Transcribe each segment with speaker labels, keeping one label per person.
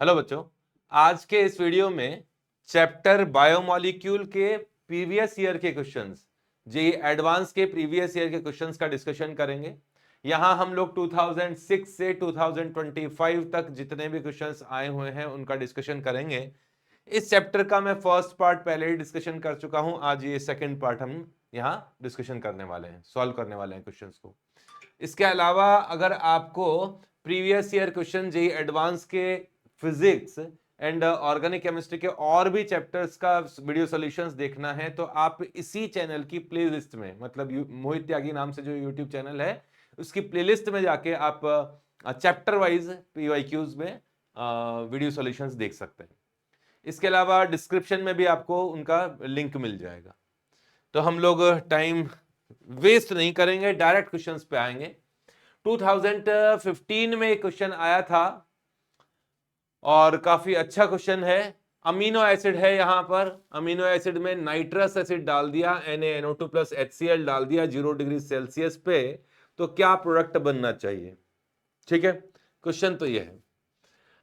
Speaker 1: Hello बच्चों, आज के इस वीडियो में चैप्टर बायोमोलिक्यूल के प्रीवियस ईयर के क्वेश्चंस, जेईई एडवांस के प्रीवियस ईयर के क्वेश्चंस का डिस्कशन करेंगे। यहां हम लोग 2006 से 2025 तक जितने भी क्वेश्चंस आए हुए हैं उनका डिस्कशन करेंगे। इस चैप्टर का मैं फर्स्ट पार्ट पहले ही डिस्कशन कर चुका हूं। आज ये सेकेंड पार्ट हम यहाँ डिस्कशन करने वाले हैं, सॉल्व करने वाले हैं क्वेश्चंस को। इसके अलावा अगर आपको previous year question JEE advance के फिजिक्स एंड ऑर्गेनिक केमिस्ट्री के और भी चैप्टर्स का वीडियो सॉल्यूशंस देखना है तो आप इसी चैनल की प्लेलिस्ट में, मतलब मोहित त्यागी नाम से जो यूट्यूब चैनल है उसकी प्लेलिस्ट में जाके आप चैप्टर वाइज पीवाईक्यूज में वीडियो सॉल्यूशंस देख सकते हैं। इसके अलावा डिस्क्रिप्शन में भी आपको उनका लिंक मिल जाएगा। तो हम लोग टाइम वेस्ट नहीं करेंगे, डायरेक्ट क्वेश्चंस पे आएंगे। 2015 में एक क्वेश्चन आया था और काफी अच्छा क्वेश्चन है। अमीनो एसिड है, यहां पर अमीनो एसिड में नाइट्रस एसिड डाल दिया, NaNO2 प्लस HCl डाल दिया 0 डिग्री सेल्सियस पे, तो क्या प्रोडक्ट बनना चाहिए? ठीक है, क्वेश्चन तो यह है।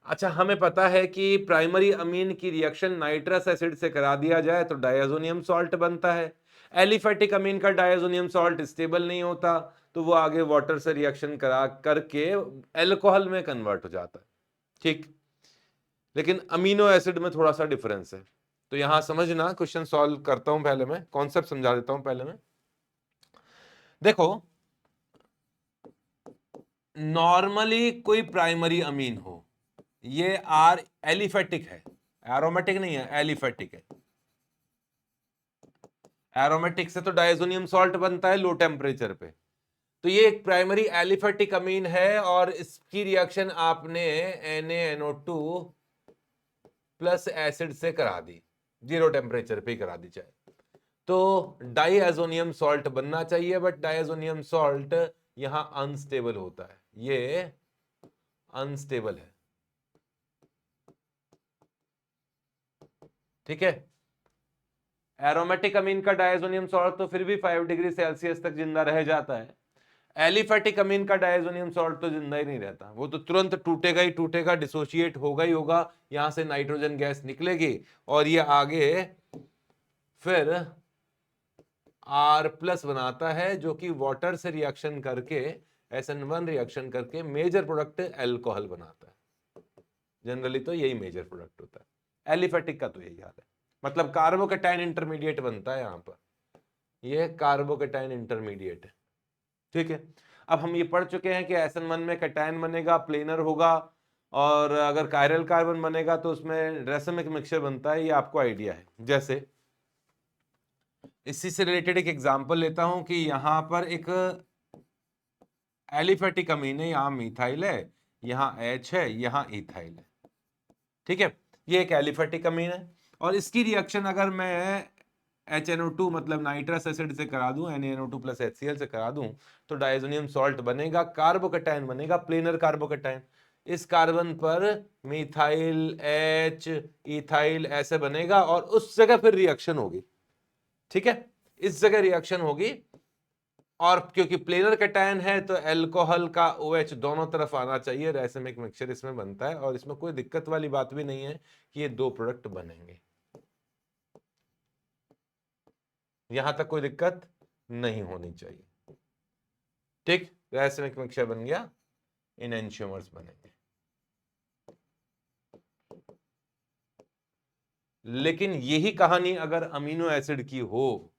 Speaker 1: अच्छा, हमें पता है कि प्राइमरी अमीन की रिएक्शन नाइट्रस एसिड से करा दिया जाए तो डायजोनियम सॉल्ट बनता है। एलिफेटिक अमीन का डायजोनियम सॉल्ट स्टेबल नहीं होता तो वो आगे वाटर से रिएक्शन करा करके एल्कोहल में कन्वर्ट हो जाता है। ठीक, लेकिन अमीनो एसिड में थोड़ा सा डिफरेंस है। तो यहां समझना, क्वेश्चन सॉल्व करता हूं, पहले मैं कॉन्सेप्ट समझा देता हूं। पहले मैं देखो, नॉर्मली कोई प्राइमरी अमीन हो, ये आर एलिफेटिक है, एरोमेटिक नहीं है, एलिफेटिक है। एरोमेटिक से तो डायजोनियम सॉल्ट बनता है लो टेम्परेचर पे। तो ये एक प्राइमरी एलिफेटिक अमीन है और इसकी रिएक्शन आपने NaNO2 प्लस एसिड से करा दी, 0 टेम्परेचर पे करा दी चाहे तो डाइएजोनियम सॉल्ट बनना चाहिए। बट डाइएजोनियम सॉल्ट यहां अनस्टेबल होता है, ये अनस्टेबल है। ठीक है, एरोमेटिक अमीन का डायजोनियम सॉल्ट तो फिर भी 5 डिग्री सेल्सियस तक जिंदा रह जाता है। एलिफेटिक अमीन का डायजोनियम सॉल्ट तो जिंदा ही नहीं रहता, वो तो तुरंत टूटेगा ही टूटेगा, डिसोशिएट होगा ही होगा, यहां से नाइट्रोजन गैस निकलेगी और ये आगे फिर R प्लस बनाता है जो कि वाटर से रिएक्शन करके SN1 रिएक्शन करके मेजर प्रोडक्ट एल्कोहल बनाता है। जनरली तो यही मेजर प्रोडक्ट होता है। एलिफेटिक का तो यही हाल है, मतलब कार्बोकेटाइन इंटरमीडिएट बनता है यहां पर, ये कार्बोकेटाइन इंटरमीडिएट है। ठीक है, अब हम ये पढ़ चुके हैं कि SN1 में कैटायन बनेगा, प्लेनर होगा, और अगर कायरल कार्बन बनेगा तो उसमें रेसमिक मिक्सचर बनता है, ये आपको आइडिया है। जैसे इसी से रिलेटेड एक एग्जांपल लेता हूं कि यहां पर एक एलिफेटिक अमीन है, यहां मिथाइल है, यहां H है, यहां इथाइल है। ठीक है, ये एक एलिफेटिक अमीन है और इसकी रिएक्शन अगर मैं HNO2 मतलब नाइट्रस एसिड से करा दूं, NaNO2 प्लस HCl से करा दूं तो डायजोनियम सॉल्ट बनेगा, कार्बोकेटाइन बनेगा, प्लेनर कार्बोकेटाइन। इस कार्बन पर मिथाइल H इथाइल ऐसे बनेगा और उस जगह फिर रिएक्शन होगी। ठीक है, इस जगह रिएक्शन होगी और क्योंकि प्लेनर कैटायन है तो अल्कोहल का OH दोनों तरफ आना चाहिए, रैसमिक मिक्सचर इसमें बनता है और इसमें कोई दिक्कत वाली बात भी नहीं है कि ये दो प्रोडक्ट बनेंगे। यहां तक कोई दिक्कत नहीं होनी चाहिए। ठीक, रैसमिक मिक्सचर बन गया, इनएंशियोमर्स बनेंगे। लेकिन यही कहानी अगर अमीनो एसिड की हो,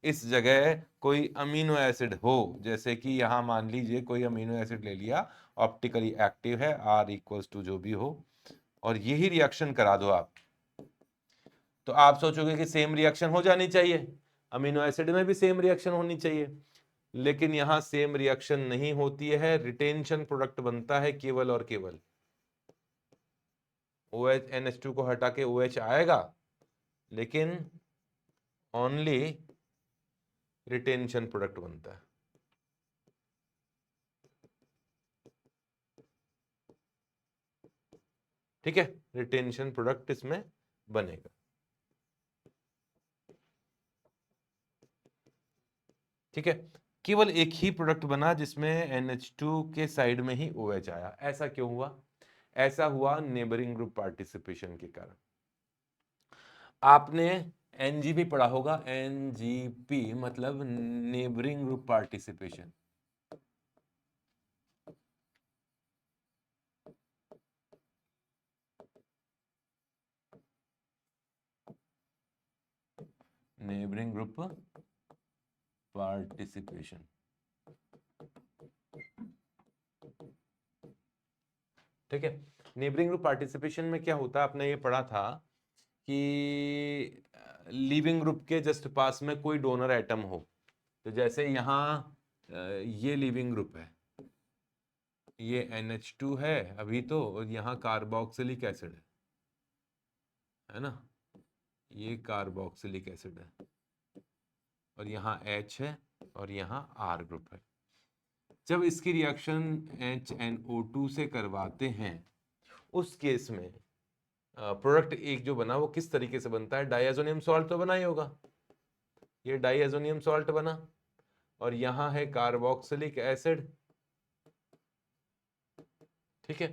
Speaker 1: इस जगह कोई अमीनो एसिड हो, जैसे कि यहां मान लीजिए कोई अमीनो एसिड ले लिया, ऑप्टिकली एक्टिव है, R इक्वल्स टू जो भी हो, और यही रिएक्शन करा दो आप, तो आप सोचोगे कि सेम रिएक्शन हो जानी चाहिए, अमीनो एसिड में भी सेम रिएक्शन होनी चाहिए। लेकिन यहां सेम रिएक्शन नहीं होती है, रिटेंशन प्रोडक्ट बनता है केवल और केवल। OH NH2 को हटा के OH आएगा, लेकिन ओनली रिटेंशन प्रोडक्ट बनता है। ठीक है, रिटेंशन प्रोडक्ट इसमें बनेगा। ठीक है, केवल एक ही प्रोडक्ट बना जिसमें NH2 के साइड में ही OH आया। ऐसा क्यों हुआ? ऐसा हुआ नेबरिंग ग्रुप पार्टिसिपेशन के कारण। आपने एनजीपी पढ़ा होगा, एनजीपी मतलब neighbouring group participation. Neighbouring group participation, ठीक है। नेबरिंग ग्रुप पार्टिसिपेशन में क्या होता है, आपने ये पढ़ा था कि लीविंग ग्रुप के जस्ट पास में कोई डोनर एटम हो, तो जैसे यहाँ ये लीविंग ग्रुप है, ये NH2 है अभी तो, और यहाँ कार्बोक्सिलिक एसिड है ना, ये कार्बोक्सिलिक एसिड है, और यहाँ H है और यहाँ R ग्रुप है। जब इसकी रिएक्शन HNO2 से करवाते हैं, उस केस में प्रोडक्ट एक जो बना वो किस तरीके से बनता है, डाइएजोनियम सॉल्ट तो बना ही होगा, ये डाइएजोनियम सॉल्ट बना, और यहां है कार्बोक्सिलिक एसिड, ठीक है।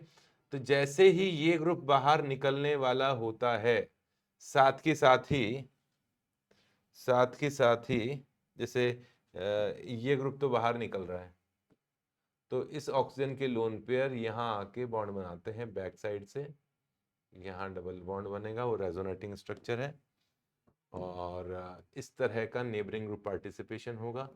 Speaker 1: तो जैसे ही ये ग्रुप बाहर निकलने वाला होता है, साथ के साथ ही जैसे ये ग्रुप तो बाहर निकल रहा है, तो इस ऑक्सीजन के लोन पेयर यहां आके बॉन्ड बनाते हैं बैक साइड से, यहाँ डबल बॉन्ड बनेगा, वो रेजोनेटिंग स्ट्रक्चर है, और इस तरह का नेबरिंग ग्रुप पार्टिसिपेशन होगा।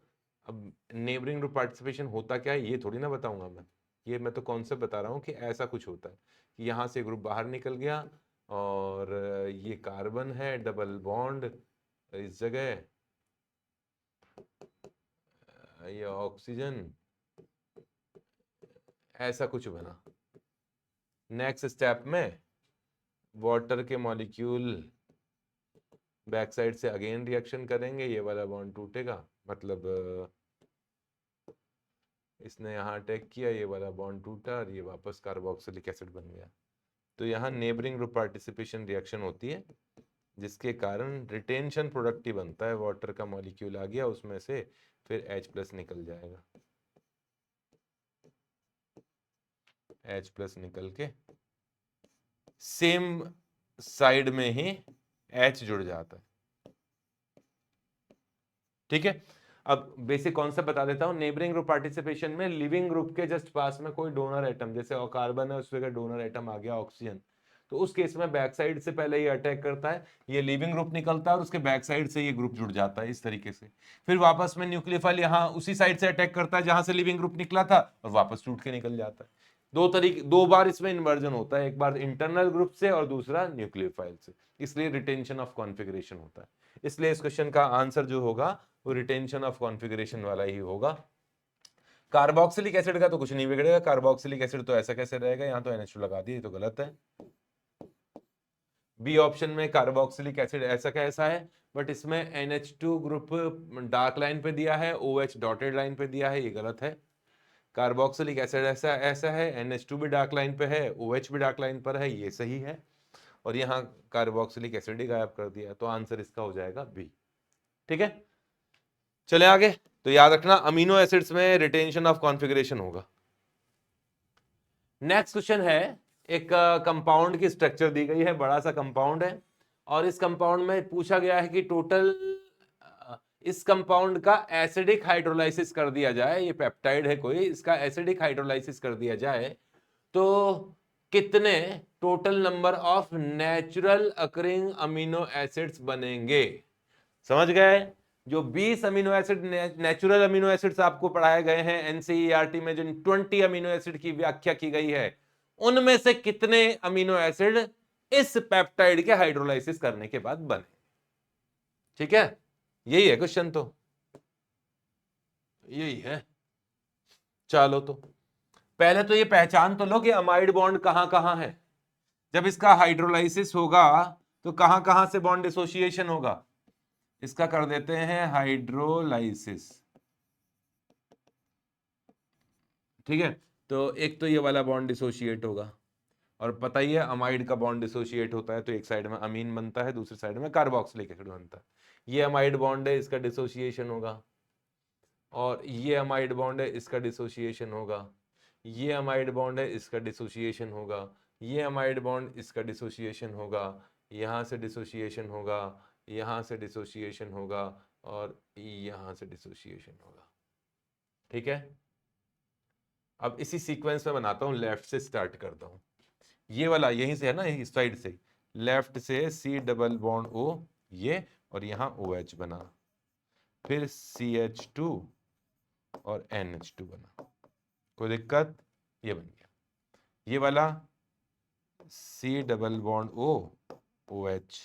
Speaker 1: अब नेबरिंग ग्रुप पार्टिसिपेशन होता क्या है ये थोड़ी ना बताऊंगा मैं, ये मैं तो कॉन्सेप्ट बता रहा हूँ कि ऐसा कुछ होता है कि यहाँ से ग्रुप बाहर निकल गया, और ये कार्बन है, डबल बॉन्ड इस जगह, ये ऑक्सीजन, ऐसा कुछ बना। नेक्स्ट स्टेप में वाटर के मॉलिक्यूल बैक साइड से अगेन रिएक्शन करेंगे, ये वाला बॉन्ड टूटेगा, मतलब इसने यहाँ अटैक किया, ये वाला बॉन्ड टूटा, और ये वापस कार्बोक्सिलिक एसिड बन गया। तो यहाँ नेबरिंग ग्रुप पार्टिसिपेशन रिएक्शन होती है, जिसके कारण रिटेंशन प्रोडक्ट ही बनता है, वाटर का मॉलिक्यूल आ गया उसमें से, फिर H+ निकल जाएगा, H+ निकल के सेम साइड में ही H जुड़ जाता है, ठीक है। अब बेसिक कॉन्सेप्ट बता देता हूं, नेबरिंग ग्रुप पार्टिसिपेशन में लिविंग ग्रुप के जस्ट पास में कोई डोनर एटम, जैसे कार्बन है उस जगह डोनर एटम आ गया ऑक्सीजन, तो उस केस में बैक साइड से पहले ये अटैक करता है, ये लिविंग ग्रुप निकलता है और उसके बैक साइड से ये ग्रुप जुड़ जाता है इस तरीके से, फिर वापस में न्यूक्लियोफाइल यहाँ उसी साइड से अटैक करता है जहां से लिविंग ग्रुप निकला था, और वापस टूट के निकल जाता है। दो बार इसमें इन्वर्जन होता है, एक बार इंटरनल ग्रुप से और दूसरा न्यूक्लियोफाइल से, इसलिए रिटेंशन ऑफ कॉन्फिगरेशन होता है। इसलिए इस क्वेश्चन का आंसर जो होगा वो रिटेंशन ऑफ कॉन्फिगरेशन वाला ही होगा। कार्बोक्सिलिक एसिड का तो कुछ नहीं बिगड़ेगा, कार्बोक्सिलिक एसिड तो ऐसा कैसे रहेगा, यहां तो NH2 लगा दिए, तो गलत है। बी ऑप्शन में कार्बोक्सिलिक एसिड ऐसा कैसा है, बट इसमें NH2 ग्रुप डार्क लाइन पे दिया है, OH डॉटेड लाइन पे दिया है, ये गलत है। कार्बोक्सिलिक एसिड ऐसा ऐसा है, NH2 भी डार्क लाइन पे है, OH भी डार्क लाइन पर है, ये सही है, और यहाँ कार्बोक्सिलिक एसिड ही गायब कर दिया, तो आंसर इसका हो जाएगा बी, ठीक है। चले आगे, तो याद रखना अमीनो एसिड्स में रिटेंशन ऑफ कॉन्फिगरेशन होगा। नेक्स्ट क्वेश्चन है, एक कंपाउंड की स्ट्रक्चर दी गई है, बड़ा सा कंपाउंड है, और इस कंपाउंड में पूछा गया है कि टोटल इस कंपाउंड का एसिडिक हाइड्रोलाइसिस कर दिया जाए, ये पेप्टाइड है कोई, इसका एसिडिक हाइड्रोलाइसिस कर दिया जाए तो कितने total number of natural occurring amino acids बनेंगे। समझ गए, जो 20 amino acid natural amino acids आपको पढ़ाए गए हैं एनसीईआरटी में, जो 20 अमीनो एसिड की व्याख्या की गई है, उनमें से कितने अमीनो एसिड इस पेप्टाइड के हाइड्रोलाइसिस करने के बाद बने, ठीक है। यही है क्वेश्चन, तो यही है। चलो, तो पहले तो ये पहचान तो लो कि अमाइड बॉन्ड कहां कहां है, जब इसका हाइड्रोलाइसिस होगा तो कहां कहां से बॉन्ड डिसोसिएशन होगा, इसका कर देते हैं हाइड्रोलाइसिस, ठीक है। तो एक तो ये वाला बॉन्ड डिसोशिएट होगा, और पता ही है अमाइड का बॉन्ड डिसोशिएट होता है तो एक साइड में अमीन बनता है, दूसरी साइड में कार्बोक्सिलिक एसिड बनता है, ये अमाइड बॉन्ड है, इसका डिसोशिएशन होगा, और ये अमाइड बॉन्ड है, इसका डिसोशिएशन होगा, ये अमाइड बॉन्ड है, इसका डिसोशिएशन होगा, ये अमाइड बॉन्ड, इसका डिसोसिएशन होगा, यहाँ से डिसोसिएशन होगा, यहाँ से डिसोसिएशन होगा और यहाँ से डिसोसिएशन होगा। ठीक है, अब इसी सीक्वेंस में बनाता हूँ, लेफ्ट से स्टार्ट करता हूँ। ये वाला यहीं से है ना, इस साइड से, लेफ्ट से सी डबल बॉन्ड ओ, ये, और यहाँ ओ एच बना, फिर CH2 और NH2 बना। कोई दिक्कत? ये बन गया। ये वाला C double bond O, OH,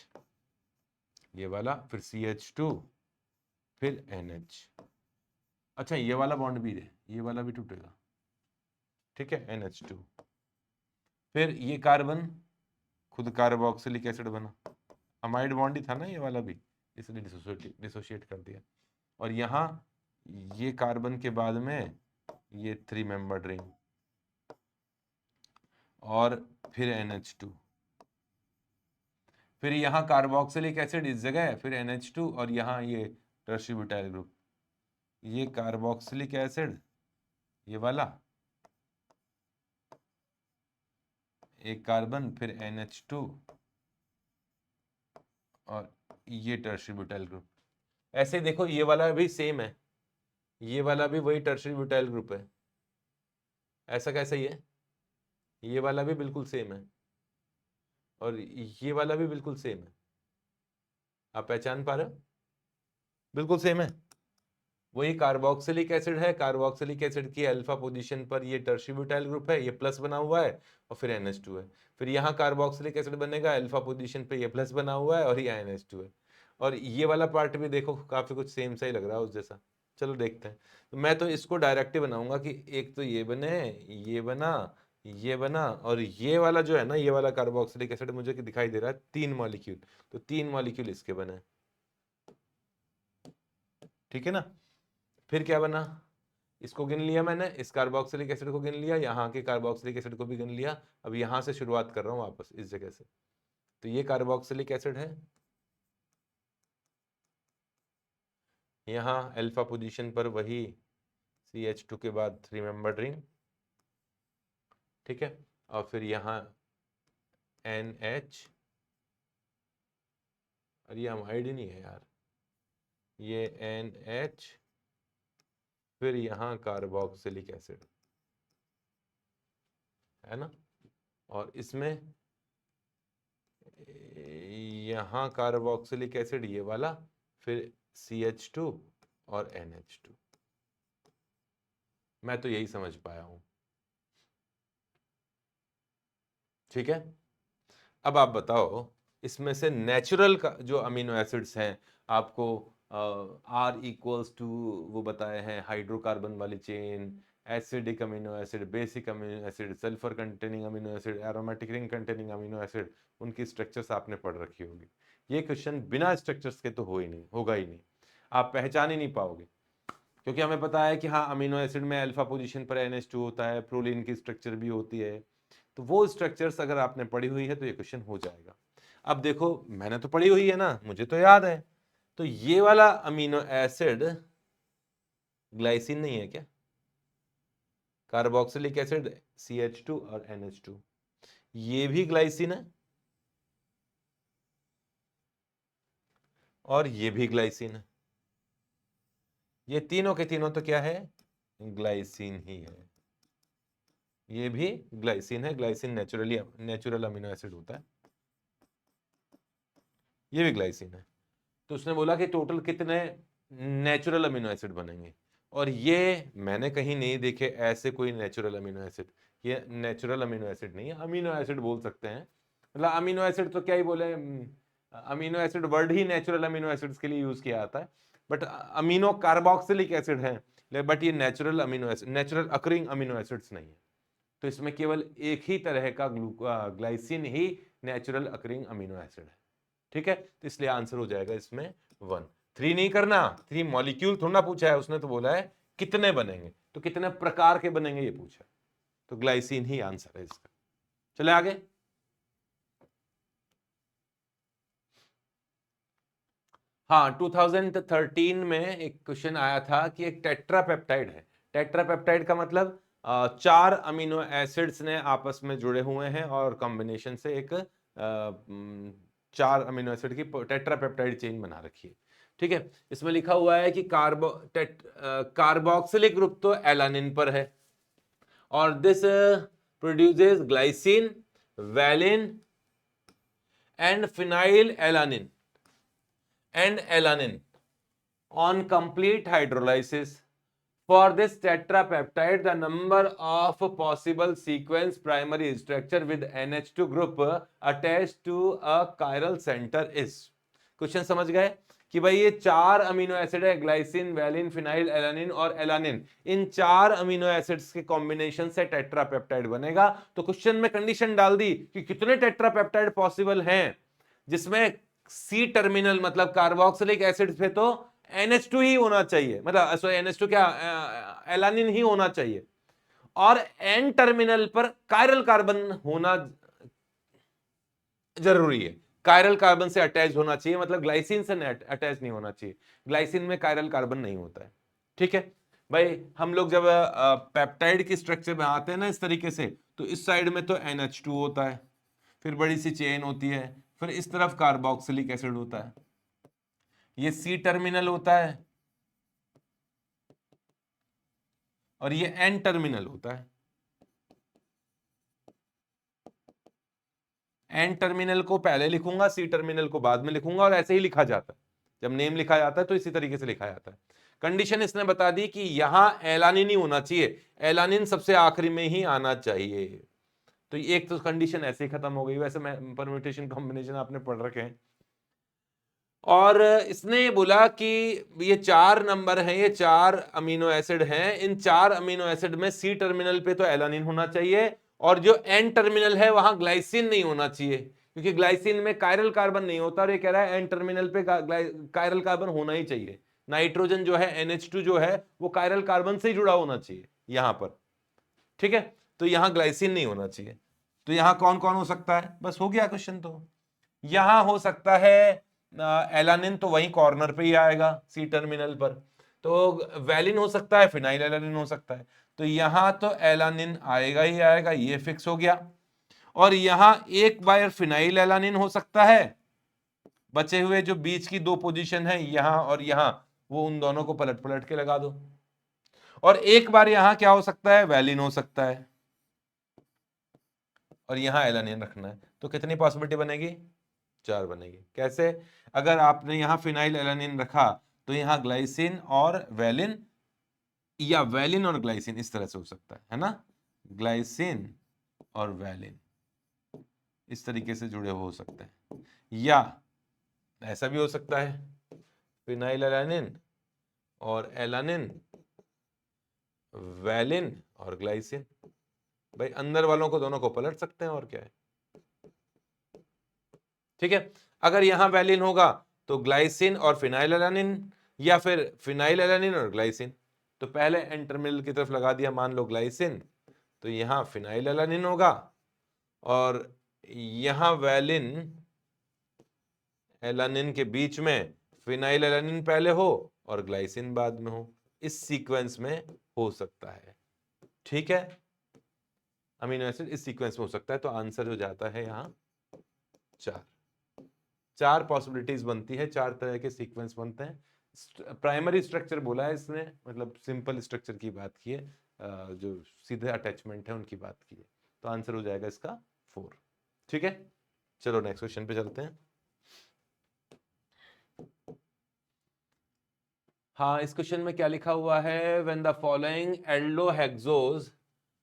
Speaker 1: ये वाला, फिर CH2, फिर NH। अच्छा, ये वाला बॉन्ड भी है, ये वाला भी टूटेगा। ठीक है, NH2, फिर ये कार्बन खुद कार्बोक्सिलिक एसिड बना, अमाइड बॉन्ड ही था ना ये वाला भी, इसलिए डिसोशिएट कर दिया। और यहाँ ये कार्बन के बाद में ये 3 मेंबर्ड रिंग, और फिर NH2, फिर यहाँ कार्बोक्सिलिक एसिड इस जगह, फिर NH2, और यहाँ ये टर्शियरी ब्यूटाइल ग्रुप, ये कार्बोक्सिलिक एसिड, ये वाला एक कार्बन, फिर NH2 और ये टर्शियरी ब्यूटाइल ग्रुप। ऐसे देखो, ये वाला भी सेम है, ये वाला भी वही टर्शियरी ब्यूटाइल ग्रुप है। ऐसा कैसे ही है? ये वाला भी बिल्कुल सेम है और ये वाला भी बिल्कुल सेम है। आप पहचान पा रहे हो? बिल्कुल सेम है। वही कार्बोक्सिलिक एसिड है, कार्बोक्सिलिक एसिड की अल्फा पोजीशन पर ये टर्शियरी ब्यूटाइल ग्रुप है, ये प्लस बना हुआ है, और फिर NH2 है। फिर यहाँ कार्बोक्सिलिक एसिड बनेगा, अल्फा पोजीशन पे ये प्लस बना हुआ है और ये NH2 है। और ये वाला पार्ट भी देखो, काफी कुछ सेम सा ही लग रहा है उस जैसा। चलो देखते हैं। तो मैं तो इसको डायरेक्ट ही बनाऊंगा कि एक तो ये बने, ये बना, ये बना, और ये वाला जो है ना, ये वाला कार्बोक्सिलिक एसिड मुझे दिखाई दे रहा है 3 मॉलिक्यूल, तो 3 मॉलिक्यूल इसके बने। ठीक है ना? फिर क्या बना? इसको गिन लिया मैंने, इस कार्बोक्सिलिक एसिड को गिन लिया, यहाँ के कार्बोक्सिलिक एसिड को भी गिन लिया। अब यहाँ से शुरुआत कर रहा हूँ वापस इस जगह से। तो ये कार्बोक्सिलिक एसिड है, यहाँ अल्फा पोजीशन पर वही CH2 के बाद 3 मेंबर्ड रिंग। ठीक है, और फिर यहाँ NH, और ये अमाइड ही नहीं है यार, ये NH, फिर यहाँ कार्बोक्सिलिक एसिड है ना, और इसमें यहाँ कार्बोक्सिलिक एसिड ये वाला, फिर CH2 और NH2। मैं तो यही समझ पाया हूं। ठीक है, अब आप बताओ, इसमें से नेचुरल का जो अमीनो एसिड्स हैं, आपको R इक्वल्स टू वो बताए हैं, हाइड्रोकार्बन वाली chain, acidic amino acid, basic amino acid, sulphur containing amino acid, aromatic ring containing amino acid, उनकी स्ट्रक्चर्स आपने पढ़ रखी होगी। ये क्वेश्चन बिना स्ट्रक्चर्स के तो होगा ही नहीं, आप पहचान ही नहीं पाओगे। क्योंकि हमें पता है कि हाँ, अमीनो एसिड में अल्फा पोजीशन पर NH2 होता है, प्रोलीन की स्ट्रक्चर भी होती है, तो वो स्ट्रक्चर्स अगर आपने पढ़ी हुई है तो ये क्वेश्चन हो जाएगा। अब देखो, मैंने तो पढ़ी हुई है ना, मुझे तो याद है। तो ये वाला अमीनो एसिड ग्लाइसिन नहीं है क्या? कार्बोक्सिलिक एसिड CH2 और NH2, ये भी ग्लाइसिन है, और ये भी ग्लाइसिन है। ये तीनों के तीनों तो क्या है? ग्लाइसिन ही है। ये भी ग्लाइसिन है, ग्लाइसिन नेचुरल अमीनो एसिड होता है, ये भी ग्लाइसिन है। तो उसने बोला कि टोटल कितने नेचुरल अमीनो एसिड बनेंगे, और ये मैंने कहीं नहीं देखे ऐसे कोई नेचुरल अमीनो एसिड। ये नेचुरल अमीनो एसिड नहीं है, अमीनो एसिड बोल सकते हैं। मतलब अमीनो एसिड तो क्या ही बोले, अमीनो एसिड वर्ड ही नेचुरल अमीनो एसिड्स के लिए यूज किया जाता है, बट अमीनो कार्बोक्सिलिक एसिड है, बट ये natural amino acid, natural occurring amino acids नहीं है। तो इसमें केवल एक ही तरह का ग्लाइसिन ही नेचुरल अकरिंग अमीनो एसिड है। ठीक है, तो इसलिए आंसर हो जाएगा इसमें 1। 3 नहीं करना, 3 मॉलिक्यूल थोड़ा ना पूछा है उसने, तो बोला है कितने बनेंगे, तो कितने प्रकार के बनेंगे ये पूछा, तो ग्लाइसिन ही आंसर है इसका। चले आगे। हाँ, 2013 में एक क्वेश्चन आया था कि एक टेट्रापेप्टाइड है। टेट्रापेप्टाइड का मतलब चार अमीनो एसिड्स ने आपस में जुड़े हुए हैं और कॉम्बिनेशन से एक चार अमीनो एसिड की टेट्रापेप्टाइड चेन बना रखी है। ठीक है, इसमें लिखा हुआ है कि कार्बोक्सिलिक ग्रुप तो एलानिन पर है और this produces glycine, valine and phenyl alanine on complete hydrolysis. For this tetrapeptide, the number of possible sequence primary structure with NH2 group attached to a chiral center is. Question समझ गए कि भाई ये चार amino acid है, glycine, valine, phenyl alanine और alanine, इन चार amino acids के कॉम्बिनेशन से टेट्रापेप्टाइड बनेगा। तो क्वेश्चन में कंडीशन डाल दी कि कितने टेट्रापेप्टाइड पॉसिबल हैं जिसमें सी टर्मिनल मतलब कार्बोक्सिलिक एसिड पे तो NH2 ही होना चाहिए, मतलब सॉरी NH2 क्या, एलानिन ही होना चाहिए, और N टर्मिनल पर कायरल कार्बन होना जरूरी है। कायरल कार्बन से अटैच होना चाहिए, मतलब ग्लाइसिन से अटैच नहीं होना चाहिए। ग्लाइसिन में कायरल कार्बन नहीं होता है। ठीक है भाई, हम लोग जब पेप्टाइड की स्ट्रक्चर में आते हैं ना इस तरीके से, तो इस साइड में तो NH2 होता है, फिर बड़ी सी चेन होती है, फिर इस तरफ कार्बोक्सिलिक एसिड होता है, ये सी टर्मिनल होता है और ये N टर्मिनल होता है। N टर्मिनल को पहले लिखूंगा, सी टर्मिनल को बाद में लिखूंगा, और ऐसे ही लिखा जाता है। जब नेम लिखा जाता है तो इसी तरीके से लिखा जाता है। कंडीशन इसने बता दी कि यहां एलानिन ही होना चाहिए, एलानिन सबसे आखिरी में ही आना चाहिए। तो एक तो कंडीशन ऐसे ही खत्म हो गई। वैसे परम्यूटेशन कॉम्बिनेशन आपने पढ़ रखे हैं। और इसने बोला कि ये चार नंबर हैं, ये चार अमीनो एसिड हैं, इन चार अमीनो एसिड में सी टर्मिनल पे तो एलानिन होना चाहिए, और जो एन टर्मिनल है वहां ग्लाइसिन नहीं होना चाहिए, क्योंकि ग्लाइसिन में कायरल कार्बन नहीं होता, और ये कह रहा है एन टर्मिनल पे कायरल कार्बन होना ही चाहिए। नाइट्रोजन जो है NH2 जो है वो कायरल कार्बन से ही जुड़ा होना चाहिए यहां पर। ठीक है, तो यहां ग्लाइसिन नहीं होना चाहिए। तो यहां कौन कौन हो सकता है, बस हो गया क्वेश्चन। तो यहां हो सकता है एलानिन, तो वहीं कॉर्नर पे ही आएगा सी टर्मिनल पर। तो वैलिन हो सकता है, फिनाइल एलानिन हो सकता है, तो यहां तो एलानिन आएगा ही आएगा, ये फिक्स हो गया। और यहां एक बार फिनाइल एलानिन हो सकता है, बचे हुए जो बीच की दो पोजीशन है यहां और यहां, वो उन दोनों को पलट पलट के लगा दो। और एक बार यहां क्या हो सकता है, वैलिन हो सकता है, और यहां एलानिन रखना है। तो कितनी पॉसिबिलिटी बनेगी, चार बनेगी। कैसे, अगर आपने यहां फिनाइल एलानिन रखा तो यहां ग्लाइसिन और वैलिन, या वैलिन और ग्लाइसिन, इस तरह से हो सकता है ना, ग्लाइसिन और वैलिन इस तरीके से जुड़े हो सकते हैं, या ऐसा भी हो सकता है फिनाइल एलानिन और एलानिन, वैलिन और ग्लाइसिन। भाई अंदर वालों को दोनों को पलट सकते हैं, और क्या है। ठीक है, अगर यहां वैलिन होगा तो ग्लाइसिन और फिनाइल एलानिन, या फिर फिनाइल एलानिन और ग्लाइसिन। तो पहले एन टर्मिनल की तरफ लगा दिया, मान लो ग्लाइसिन, तो यहां फिनाइल एलानिन होगा, और यहां वैलिन एलानिन के बीच में फिनाइल एलानिन पहले हो और ग्लाइसिन बाद में हो, इस सीक्वेंस में हो सकता है। ठीक है, अमीनो एसिड इस सीक्वेंस में हो सकता है। तो आंसर हो जाता है यहां चार। चार पॉसिबिलिटीज बनती है, चार तरह के सीक्वेंस बनते हैं। प्राइमरी स्ट्रक्चर बोला है इसने, मतलब सिंपल स्ट्रक्चर की बात की है, जो सीधे अटैचमेंट है उनकी बात की है। तो आंसर हो जाएगा इसका 4। ठीक है, चलो नेक्स्ट क्वेश्चन पे चलते हैं। हाँ, इस क्वेश्चन में क्या लिखा हुआ है, व्हेन द फॉलोइंग एल्डोहेक्सोज,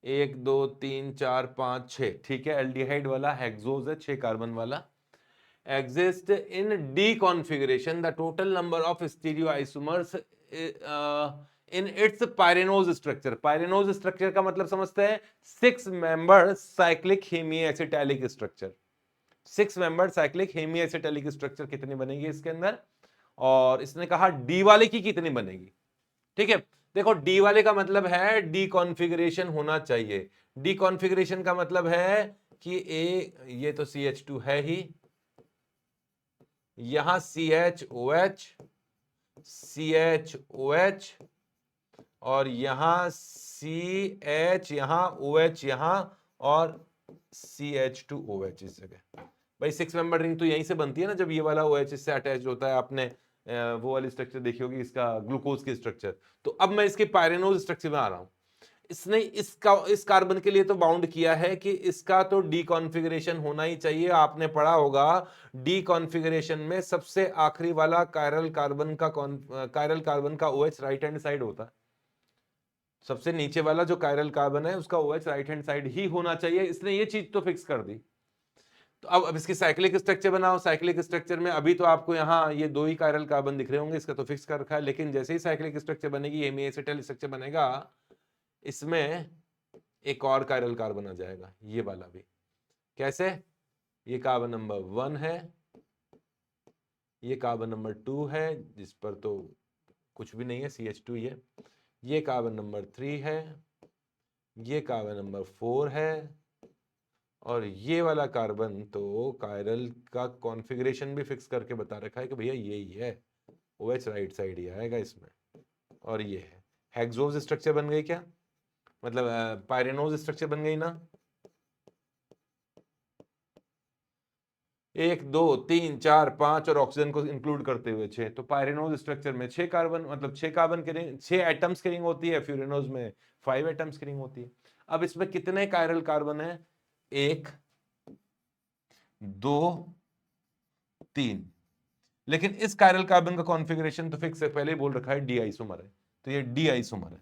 Speaker 1: 1 2 3 4 5 6, ठीक है, एल्डिहाइड वाला हेक्सोज है, 6 कार्बन वाला, exist in D configuration, the total number of stereoisomers in its pyranose structure. Pyranose structure का मतलब समझते हैं 6 member cyclic hemiacetylic structure। 6 member cyclic hemiacetylic structure कितनी बनेगी इसके अंदर, और इसने कहा डी वाले की कितनी बनेगी। ठीक है, देखो डी वाले का मतलब है डी कॉन्फ़िगरेशन होना चाहिए। डी कॉन्फ़िगरेशन का मतलब है कि ये तो CH2 है ही, यहां CHOH, CHOH, और यहां CH, यहां OH, यहां और CH2OH इस जगह। भाई 6 मेंबर रिंग तो यहीं से बनती है ना, जब ये वाला OH इससे अटैच होता है। आपने वो वाली स्ट्रक्चर देखी होगी, इसका ग्लूकोज की स्ट्रक्चर। तो अब मैं इसके पायरेनोज स्ट्रक्चर में आ रहा हूं। इसने इस कार्बन के लिए तो बाउंड किया है कि इसका तो डीकॉन्फिगरेशन होना ही चाहिए। आपने पढ़ा होगा डीकॉन्फिगरेशन में सबसे आखिरी वाला कायरल कार्बन का OH राइट हैंड साइड होता है। सबसे नीचे वाला जो कायरल कार्बन है उसका OH राइट हैंड साइड ही होना चाहिए। इसने ये चीज तो फिक्स कर दी। तो अब इसकी साइक्लिक स्ट्रक्चर बनाओ। साइक्लिक स्ट्रक्चर में अभी तो आपको यहाँ ये 2 ही कायरल कार्बन दिख रहे होंगे, इसका तो फिक्स कर रखा है। लेकिन जैसे ही साइक्लिक स्ट्रक्चर बनेगी, हेमीएसिटल स्ट्रक्चर बनेगा, इसमें एक और कायरल कार्बन आ जाएगा, ये वाला भी। कैसे? ये कार्बन नंबर 1 है, ये कार्बन नंबर 2 है, जिस पर तो कुछ भी नहीं है, CH2 ये कार्बन नंबर 3 है, ये कार्बन नंबर 4 है, और ये वाला कार्बन तो कायरल का कॉन्फ़िगरेशन भी फिक्स करके बता रखा है कि भैया ये ही है, OH राइट साइड ही आएगा इसमें। और ये है हेक्सोज स्ट्रक्चर बन गई क्या, मतलब पायरेनोज स्ट्रक्चर बन गई ना। 1 2 3 4 5 और ऑक्सीजन को इंक्लूड करते हुए 6। तो पायरेनोज स्ट्रक्चर में 6 कार्बन, मतलब 6 कार्बन की रिंग, 6 एटम्स की रिंग होती है। फ्यूरेनोज में 5 एटम्स की रिंग होती है। अब इसमें कितने कायरल कार्बन है? 1 2 3। लेकिन इस कायरल कार्बन का कॉन्फ़िगरेशन तो फिक्स है, पहले ही बोल रखा है डी आइसोमर है, तो ये डी आइसोमर है।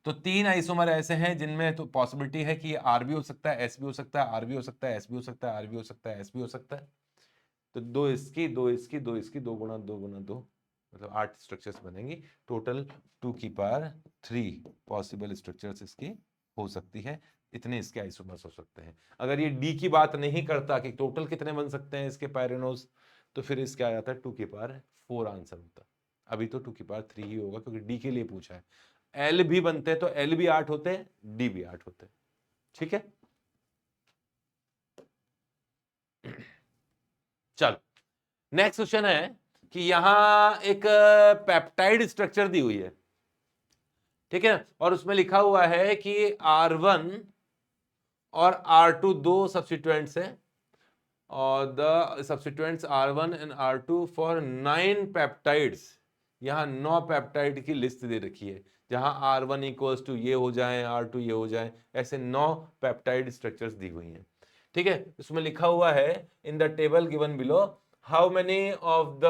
Speaker 1: तो 3 आइसोमर ऐसे हैं जिनमें तो पॉसिबिलिटी है कि आर भी हो सकता है, एस भी हो सकता है, आर भी हो सकता है, एस भी हो सकता है, आर भी हो सकता है, एस भी हो सकता है। तो 2 इसकी 2 इसकी 2 इसकी 2 गुणा 2 गुणा 2, मतलब 8 स्ट्रक्चर्स बनेंगी। टोटल 2 की पावर 3 पॉसिबल स्ट्रक्चर्स इसकी हो सकती है। इतने इसके आइसोमर्स हो सकते हैं। अगर ये डी की बात नहीं करता कि टोटल कितने बन सकते हैं इसके पायरेनोज, तो फिर इसके आ जाता है 2 की पावर 4 आंसर होता। अभी तो 2 की पावर 3 ही होगा, क्योंकि डी के लिए पूछा है। एल भी बनते हैं तो एल भी 8 होते हैं, डी भी 8 होते हैं। ठीक है, चलो नेक्स्ट क्वेश्चन है कि यहां एक पेप्टाइड स्ट्रक्चर दी हुई है, ठीक है, और उसमें लिखा हुआ है कि R1 और R2 दो सब्स्टिट्यूएंट्स हैं, और the substituents R1 and R2 for 9 peptides. यहां 9 पेप्टाइड की लिस्ट दे रखी है, जहां R1 इक्वल्स टू ये हो जाए, R2 ये हो जाए, ऐसे 9 पेप्टाइड स्ट्रक्चर्स दी हुई हैं। ठीक है, उसमें लिखा हुआ है in the table given below how many of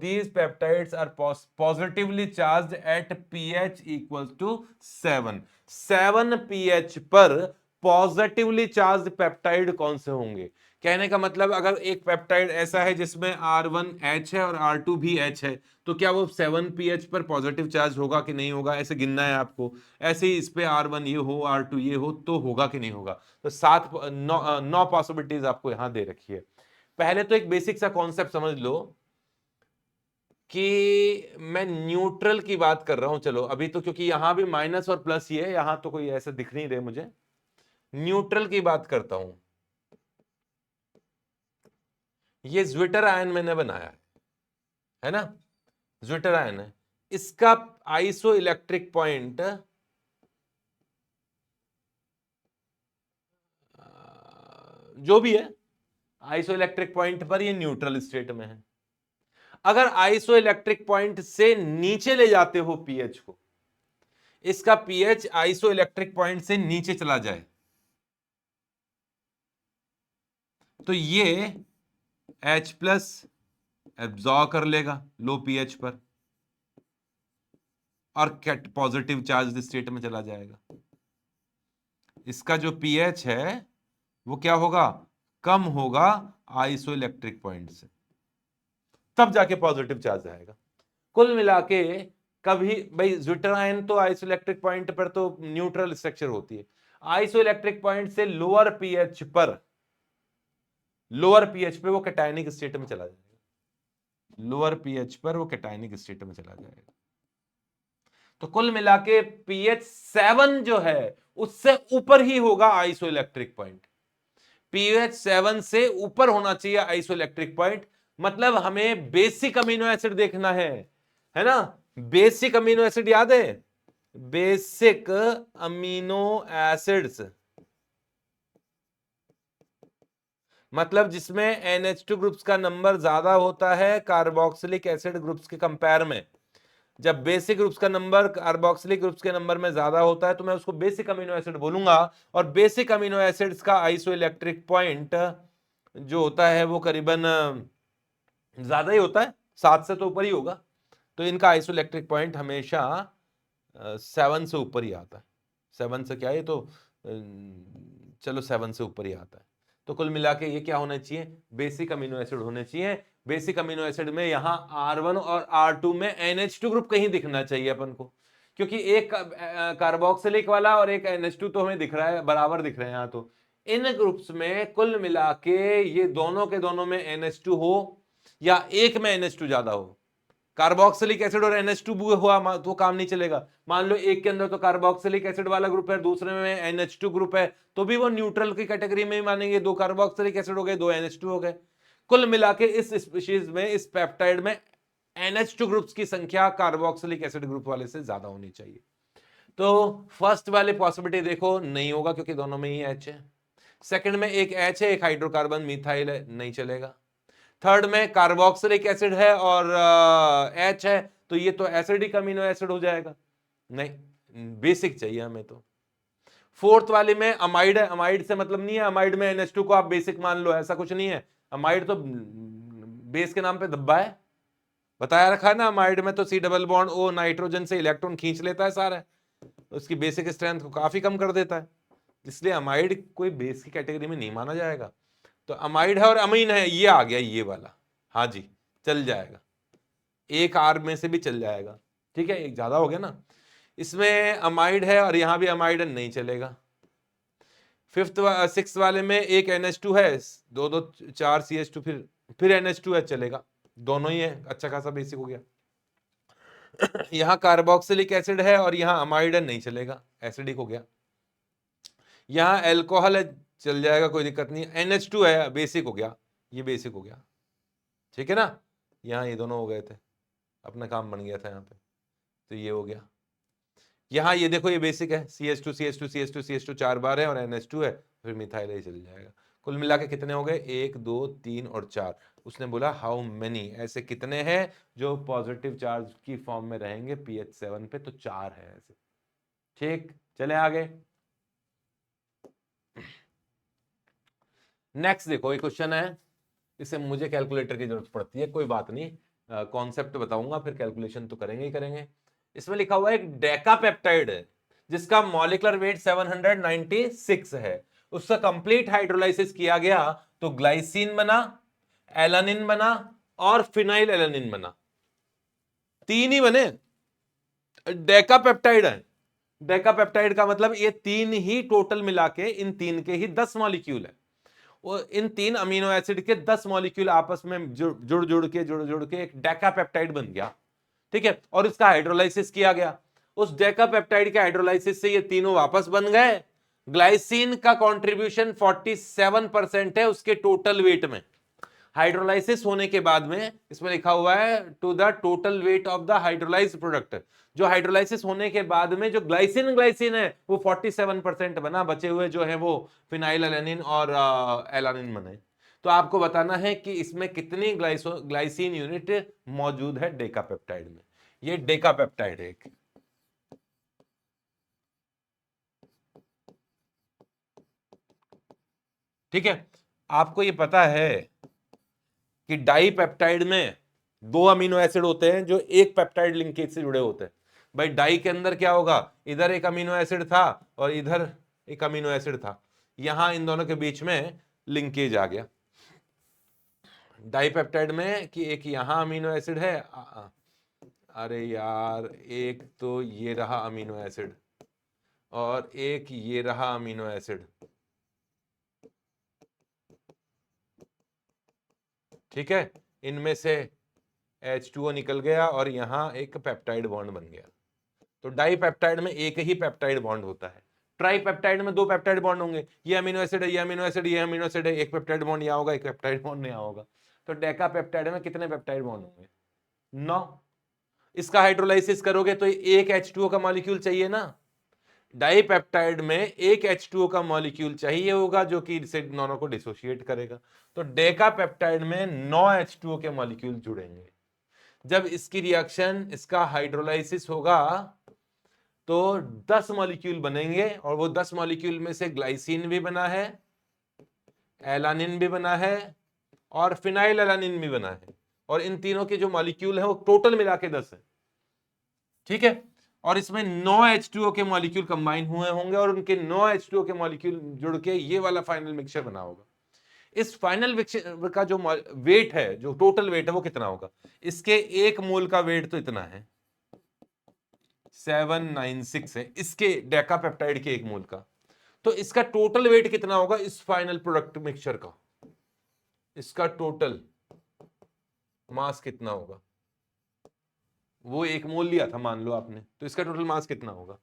Speaker 1: these peptides are positively charged at pH equals to 7 pH पर पॉजिटिवली चार्ज पेप्टाइड कौन से होंगे। कहने का मतलब अगर एक पेप्टाइड ऐसा है जिसमें R1H है और R2 भी H है, तो क्या वो 7 pH पर पॉजिटिव चार्ज होगा कि नहीं होगा, ऐसे गिनना है आपको। ऐसे ही इस पे R1 ये हो, R2 ये हो, तो होगा कि नहीं होगा। तो 9 पॉसिबिलिटीज आपको यहां दे रखी है। पहले तो एक बेसिक सा कॉन्सेप्ट समझ लो कि मैं न्यूट्रल की बात कर रहा हूं। चलो अभी तो, क्योंकि यहां भी माइनस और प्लस ही है, यहां तो कोई ऐसा दिख नहीं रहे मुझे। न्यूट्रल की बात करता हूं। ये ज्विटर आयन मैंने बनाया है ना, ज्विटर आयन है। इसका आइसो इलेक्ट्रिक पॉइंट जो भी है, आइसो इलेक्ट्रिक पॉइंट पर ये न्यूट्रल स्टेट में है। अगर आइसो इलेक्ट्रिक पॉइंट से नीचे ले जाते हो पीएच को, इसका पीएच आइसो इलेक्ट्रिक पॉइंट से नीचे चला जाए, तो ये H+ एब्जॉर्ब कर लेगा लो पीएच पर, और पॉजिटिव चार्ज स्टेट में चला जाएगा। इसका जो पीएच है वो क्या होगा, कम होगा आइसो इलेक्ट्रिक पॉइंट से, तब जाके पॉजिटिव चार्ज आएगा। कुल मिला के कभी भाई ज्विटर आयन तो आइसो इलेक्ट्रिक पॉइंट पर तो न्यूट्रल स्ट्रक्चर होती है। आइसो इलेक्ट्रिक पॉइंट से लोअर पीएच पे वो कैटायनिक स्टेट में चला जाएगा। लोअर पीएच पर वो कैटायनिक स्टेट में चला जाएगा। तो कुल मिला के पीएच 7 जो है उससे ऊपर ही होगा आइसो इलेक्ट्रिक पॉइंट। पीएच 7 से ऊपर होना चाहिए आइसो इलेक्ट्रिक पॉइंट। मतलब हमें बेसिक अमीनो एसिड देखना है ना, बेसिक अमीनो एसिड याद है, बेसिक अमीनो एसिड्स मतलब जिसमें NH2 ग्रुप्स का नंबर ज्यादा होता है कार्बोक्सिलिक एसिड ग्रुप्स के कंपेयर में। जब बेसिक ग्रुप्स का नंबर कार्बोक्सिलिक ग्रुप्स के नंबर में ज्यादा होता है तो मैं उसको बेसिक अमीनो एसिड बोलूंगा। और बेसिक अमीनो एसिड्स का आइसोइलेक्ट्रिक पॉइंट जो होता है वो करीबन ज्यादा ही होता है, 7 से तो ऊपर ही होगा। तो इनका आइसोइलेक्ट्रिक पॉइंट हमेशा 7 से ऊपर ही आता है। 7 से क्या है तो चलो 7 से ऊपर ही आता है। तो कुल मिला के ये क्या होना चाहिए, बेसिक अमीनो एसिड होने चाहिए। बेसिक अमीनो एसिड में यहां R1 और R2 में NH2 ग्रुप कहीं दिखना चाहिए अपन को, क्योंकि एक कार्बोक्सिलिक वाला और एक NH2 तो हमें दिख रहा है, बराबर दिख रहे हैं यहां। तो इन ग्रुप्स में कुल मिला के ये दोनों के दोनों में NH2 हो या एक में NH2 ज्यादा हो। कार्बोक्सिलिक एसिड और NH2 हुआ तो काम नहीं चलेगा। मान लो एक के अंदर तो कार्बोक्सिलिक एसिड वाला ग्रुप है, दूसरे में NH2 ग्रुप है, तो भी वो न्यूट्रल की कैटेगरी में ही मानेंगे। 2 कार्बोक्सिलिक एसिड हो गए, 2 NH2 हो गए। कुल मिला के इस स्पीशीज में, इस पेप्टाइड में NH2 ग्रुप्स की संख्या कार्बोक्सिलिक एसिड ग्रुप वाले से ज्यादा होनी चाहिए। तो फर्स्ट वाले पॉसिबिलिटी देखो नहीं होगा क्योंकि दोनों में ही H है। सेकंड में एक H है, एक हाइड्रोकार्बन मिथाइल है, नहीं चलेगा। थर्ड में कार्बोक्सिलिक एसिड है और H है, तो ये तो एसिडिक अमीनो एसिड हो जाएगा, नहीं बेसिक चाहिए हमें। तो फोर्थ वाले में अमाइड है, अमाइड से मतलब नहीं है, अमाइड में NH2 को आप बेसिक मान लो, ऐसा कुछ नहीं है। अमाइड तो बेस के नाम पे धब्बा है, बताया रखा है ना। अमाइड में तो C double bond O nitrogen से इलेक्ट्रॉन खींच लेता है सारा, उसकी बेसिक स्ट्रेंथ को काफी कम कर देता है, इसलिए अमाइड कोई बेस की कैटेगरी में नहीं माना जाएगा। तो अमाइड है और अमीन है, ये आ गया ये वाला, हाँ जी चल जाएगा, एक R में से भी चल जाएगा। ठीक है, एक ज्यादा हो गया ना, इसमें अमाइड है और यहां भी अमाइड नहीं चलेगा। फिफ्थ सिक्स वाले में एक NH2 है, दो दो 4 CH2, फिर NH2 है, चलेगा, दोनों ही है, अच्छा खासा बेसिक हो गया। यहां कार्बोक्सिलिक एसिड है और यहां अमाइड है, नहीं चलेगा, एसिडिक हो गया। यहां एल्कोहल है, चल जाएगा, कोई दिक्कत नहीं। NH2 है, बेसिक हो गया, ये बेसिक हो गया, ठीक है ना। यहां ये दोनों हो गए थे, अपना काम बन गया था यहाँ पे, तो ये हो गया। यहाँ ये देखो ये बेसिक है, CH2 CH2 CH2 CH2 4 बार है और NH2 है, फिर मिथाइल ही चल जाएगा। कुल मिला के कितने हो गए, 1 2 3 और 4। उसने बोला हाउ मेनी, ऐसे कितने हैं जो पॉजिटिव चार्ज की फॉर्म में रहेंगे pH 7 पे, तो 4 है ऐसे। ठीक, चले आगे। नेक्स्ट देखो एक क्वेश्चन है, इसे मुझे कैलकुलेटर की जरूरत पड़ती है, कोई बात नहीं, कॉन्सेप्ट बताऊंगा फिर कैलकुलेशन तो करेंगे ही करेंगे। इसमें लिखा हुआ है एक डेकापेप्टाइड है जिसका मॉलिक्यूलर वेट 796 है, उसका कंप्लीट हाइड्रोलाइसिस किया गया तो ग्लाइसिन बना, एलानिन बना और फिनाइल एलानिन बना, 3 ही बने। डेकापेप्टाइड है, डेकापेप्टाइड का मतलब ये 3 ही टोटल मिला के, इन 3 के ही 10 मॉलिक्यूल है। वो इन 3 अमीनो एसिड के 10 मॉलिक्यूल आपस में जुड़ के एक डेकापेप्टाइड बन गया, ठीक है। और इसका हाइड्रोलाइसिस किया गया, उस डेकापेप्टाइड के हाइड्रोलाइसिस से ये तीनों वापस बन गए। ग्लाइसिन का कंट्रीब्यूशन 47% है उसके टोटल वेट में। हाइड्रोलाइसिस होने के बाद में इसमें लिखा हुआ है to the total weight of the hydrolyse product, जो हाइड्रोलाइसिस होने के बाद में जो ग्लाइसिन है वो 47% बना, बचे हुए जो है वो फिनाइल एलानिन और एलानिन बने। तो आपको बताना है कि इसमें कितनी ग्लाइसिन यूनिट मौजूद है डेकापेप्टाइड में। ये डेकापेप्टाइड है एक, ठीक है। आपको ये पता है कि डाई पेप्टाइड में 2 अमीनो एसिड होते हैं जो एक पेप्टाइड लिंकेज से जुड़े होते हैं। भाई डाई के अंदर क्या होगा, इधर एक अमीनो एसिड था और इधर एक अमीनो एसिड था, यहां इन दोनों के बीच में लिंकेज आ गया। डाई पेप्टाइड में कि एक यहां अमीनो एसिड है, अरे यार एक तो ये रहा अमीनो एसिड और एक ये रहा अमीनो एसिड, ठीक है। इनमें से H2O निकल गया और यहां एक पेप्टाइड बॉन्ड बन गया। तो डाई पेप्टाइड में एक ही पेप्टाइड बॉन्ड होता है। ट्राई पेप्टाइड में 2 पेप्टाइड बॉन्ड होंगे, ये अमीनो एसिड है, ये अमीनो एसिड, ये अमीनो एसिड है, एक पेप्टाइड बॉन्ड यहाँ होगा, एक पेप्टाइड बॉन्ड यहाँ होगा। तो डेका पेप्टाइड में कितने पेप्टाइड बॉन्ड होंगे, 9। इसका हाइड्रोलाइसिस करोगे तो एक H2O का मॉलिक्यूल चाहिए ना, डाइपेप्टाइड में एक H2O का मॉलिक्यूल चाहिए होगा जो कि इसे दोनों को डिसोशिएट करेगा। तो डेकापेप्टाइड में 9 H2O के मॉलिक्यूल जुड़ेंगे। जब इसकी रिएक्शन, इसका हाइड्रोलाइसिस होगा तो 10 मॉलिक्यूल बनेंगे, और वो 10 मॉलिक्यूल में से ग्लाइसिन भी बना है, एलानिन भी बना है, और फिनाइल एलानिन भी बना है, और इन तीनों के जो मॉलिक्यूल है वो टोटल मिला के 10 है। ठीक है, और इसमें 9 H2O के मॉलिक्यूल कंबाइन हुए होंगे और उनके 9 H2O के मॉलिक्यूल जुड़ के ये वाला फाइनल मिक्सचर बना होगा। इस फाइनल मिक्सचर का जो वेट है, जो टोटल वेट है, वो कितना होगा? इसके एक मोल का वेट तो इतना है, 796 है इसके डेकापेप्टाइड के एक मोल का। तो इसका टोटल वेट कितना होगा इस फाइनल प्रोडक्ट मिक्सचर का? इसका टोटल मास कितना होगा? वो एक मोल लिया था मान लो आपने, तो इसका टोटल मास कितना होगा?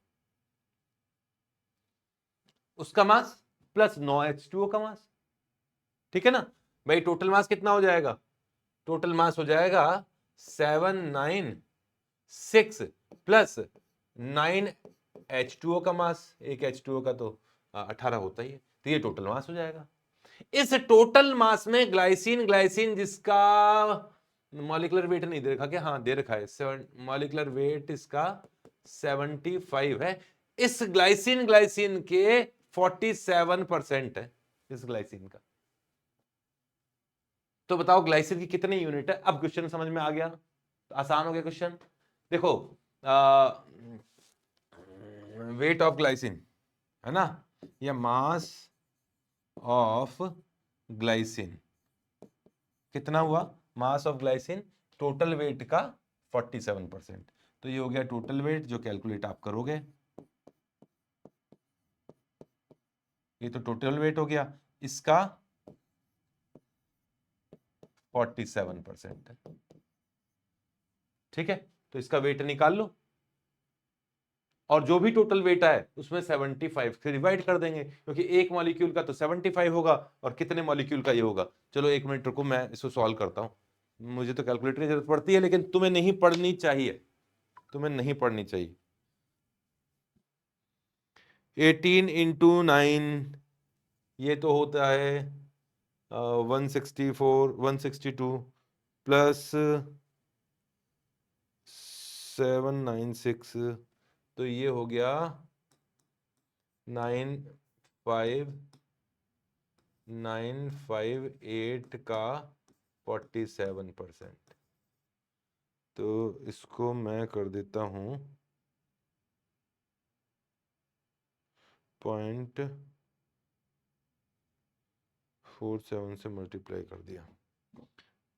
Speaker 1: उसका मास प्लस 9 H2O का मास। ठीक है ना भाई? टोटल मास कितना हो जाएगा? टोटल मास हो जाएगा 796 प्लस 9 H2O का मास। एक H2O का तो 18 होता ही है, तो ये टोटल मास हो जाएगा। इस टोटल मास में ग्लाइसिन, ग्लाइसिन जिसका मॉलिक्यूलर वेट नहीं दे रखा क्या? हाँ दे रखा है, मॉलिक्यूलर वेट इसका 75 है। इस ग्लाइसिन, ग्लाइसिन के 47% है इस ग्लाइसिन का। तो बताओ ग्लाइसिन की कितनी यूनिट है? अब क्वेश्चन समझ में आ गया, तो आसान हो गया क्वेश्चन। देखो वेट ऑफ ग्लाइसिन है ना, या मास ऑफ ग्लाइसिन कितना हुआ? Mass of glycine total weight का 47%। तो ये हो गया टोटल वेट जो कैलकुलेट आप करोगे। ये तो टोटल वेट हो गया, इसका 47% है। ठीक है, तो इसका वेट निकाल लो, और जो भी टोटल वेट आए उसमें 75 से डिवाइड कर देंगे, क्योंकि एक मॉलिक्यूल का तो 75 होगा और कितने मॉलिक्यूल का ये होगा। चलो एक मिनट रुको, मैं इसको सॉल्व करता हूं। मुझे तो कैलकुलेटर की जरूरत पड़ती है, लेकिन तुम्हें नहीं पढ़नी चाहिए, तुम्हें नहीं पढ़नी चाहिए। 18 इंटू 9 ये तो होता है 164, 162 प्लस 796, तो ये हो गया 95958 का 47%। तो इसको मैं कर देता हूं 0.47 से मल्टीप्लाई कर दिया,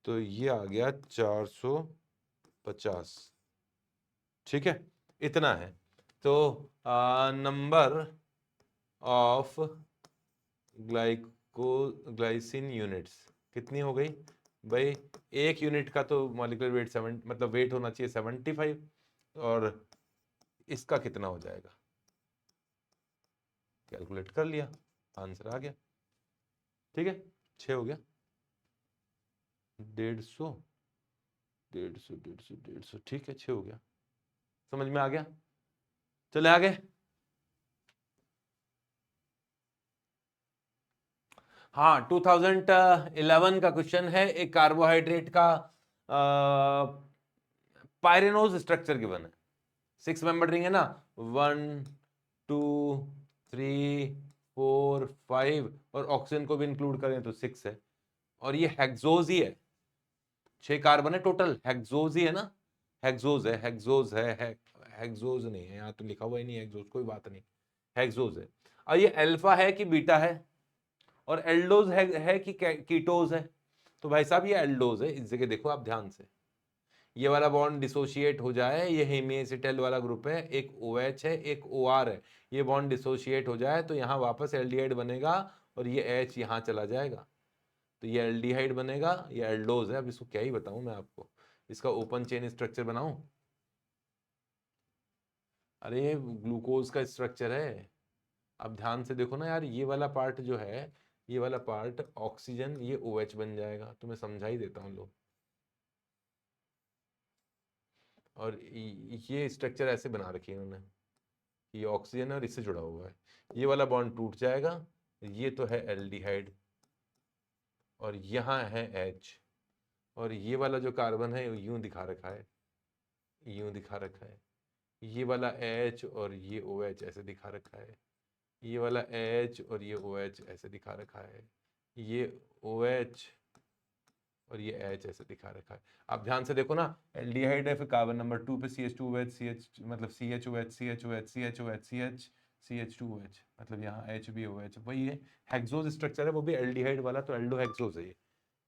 Speaker 1: तो ये आ गया 450। ठीक है, इतना है। तो नंबर ऑफ ग्लाइसिन यूनिट्स कितनी हो गई भाई? एक यूनिट का तो मॉलिक्यूलर वेट 7, मतलब वेट होना चाहिए 75, और इसका कितना हो जाएगा? कैलकुलेट कर लिया, आंसर आ गया। ठीक है, 6 हो गया, 150, 150, 150, 150। ठीक है, 6 हो गया, समझ में आ गया। चले आगे। हाँ, 2011 का क्वेश्चन है, एक कार्बोहाइड्रेट का पायरेनोज स्ट्रक्चर गिवन है। 6 मेंबर रिंग है ना, 1 2 3 4 5, और ऑक्सीजन को भी इंक्लूड करें तो 6 है, और ये हेक्सोज ही है। 6 कार्बन है टोटल, हेक्सोज ही है ना, हेक्सोज है, हेक्सोज है, हेक्सोज नहीं है, यहाँ तो लिखा हुआ ही नहीं हेक्सोज, कोई बात नहीं, हेक्सोज है। और ये अल्फा है कि बीटा है, और एल्डोज है कि कीटोज है? तो भाई साहब ये एल्डोज है, इस जगह देखो आप ध्यान से, ये वाला बॉन्ड डिसोशिएट हो जाए, ये हेमिएसिटाइल वाला ग्रुप है, एक OH है, एक OR है, ये बॉन्ड डिसोशिएट हो जाए तो यहाँ वापस एल्डिहाइड बनेगा, और ये H यहाँ चला जाएगा, तो ये एल्डिहाइड बनेगा, ये एल्डोज है। अब इसको क्या ही बताऊं मैं आपको, इसका ओपन चेन स्ट्रक्चर बनाऊं? अरे ग्लूकोज का स्ट्रक्चर है। अब ध्यान से देखो ना यार, ये वाला पार्ट जो है, ये वाला पार्ट ऑक्सीजन, ये OH बन जाएगा, तो मैं समझा ही देता हूँ लो। और ये स्ट्रक्चर ऐसे बना रखी है उन्होंने, ये ऑक्सीजन है और इससे जुड़ा हुआ है, ये वाला बॉन्ड टूट जाएगा, ये तो है एल्डिहाइड और यहाँ है H, और ये वाला जो कार्बन है यूं दिखा रखा है, यूं दिखा रखा है, ये वाला H और ये OH ऐसे दिखा रखा है, ये वाला H और ये OH ऐसे दिखा रखा है, ये OH और ये H ऐसे दिखा रखा है। आप ध्यान से देखो ना, एल्डिहाइड है, फिर कार्बन नंबर 2 पे CH2OH, CH मतलब CHOH, CHOH, CHOH, CH, CH2OH, मतलब यहाँ H भी OH, वही है, हेक्सोज स्ट्रक्चर है, वो भी एल्डिहाइड वाला, तो एल्डोहेक्सोज है ये,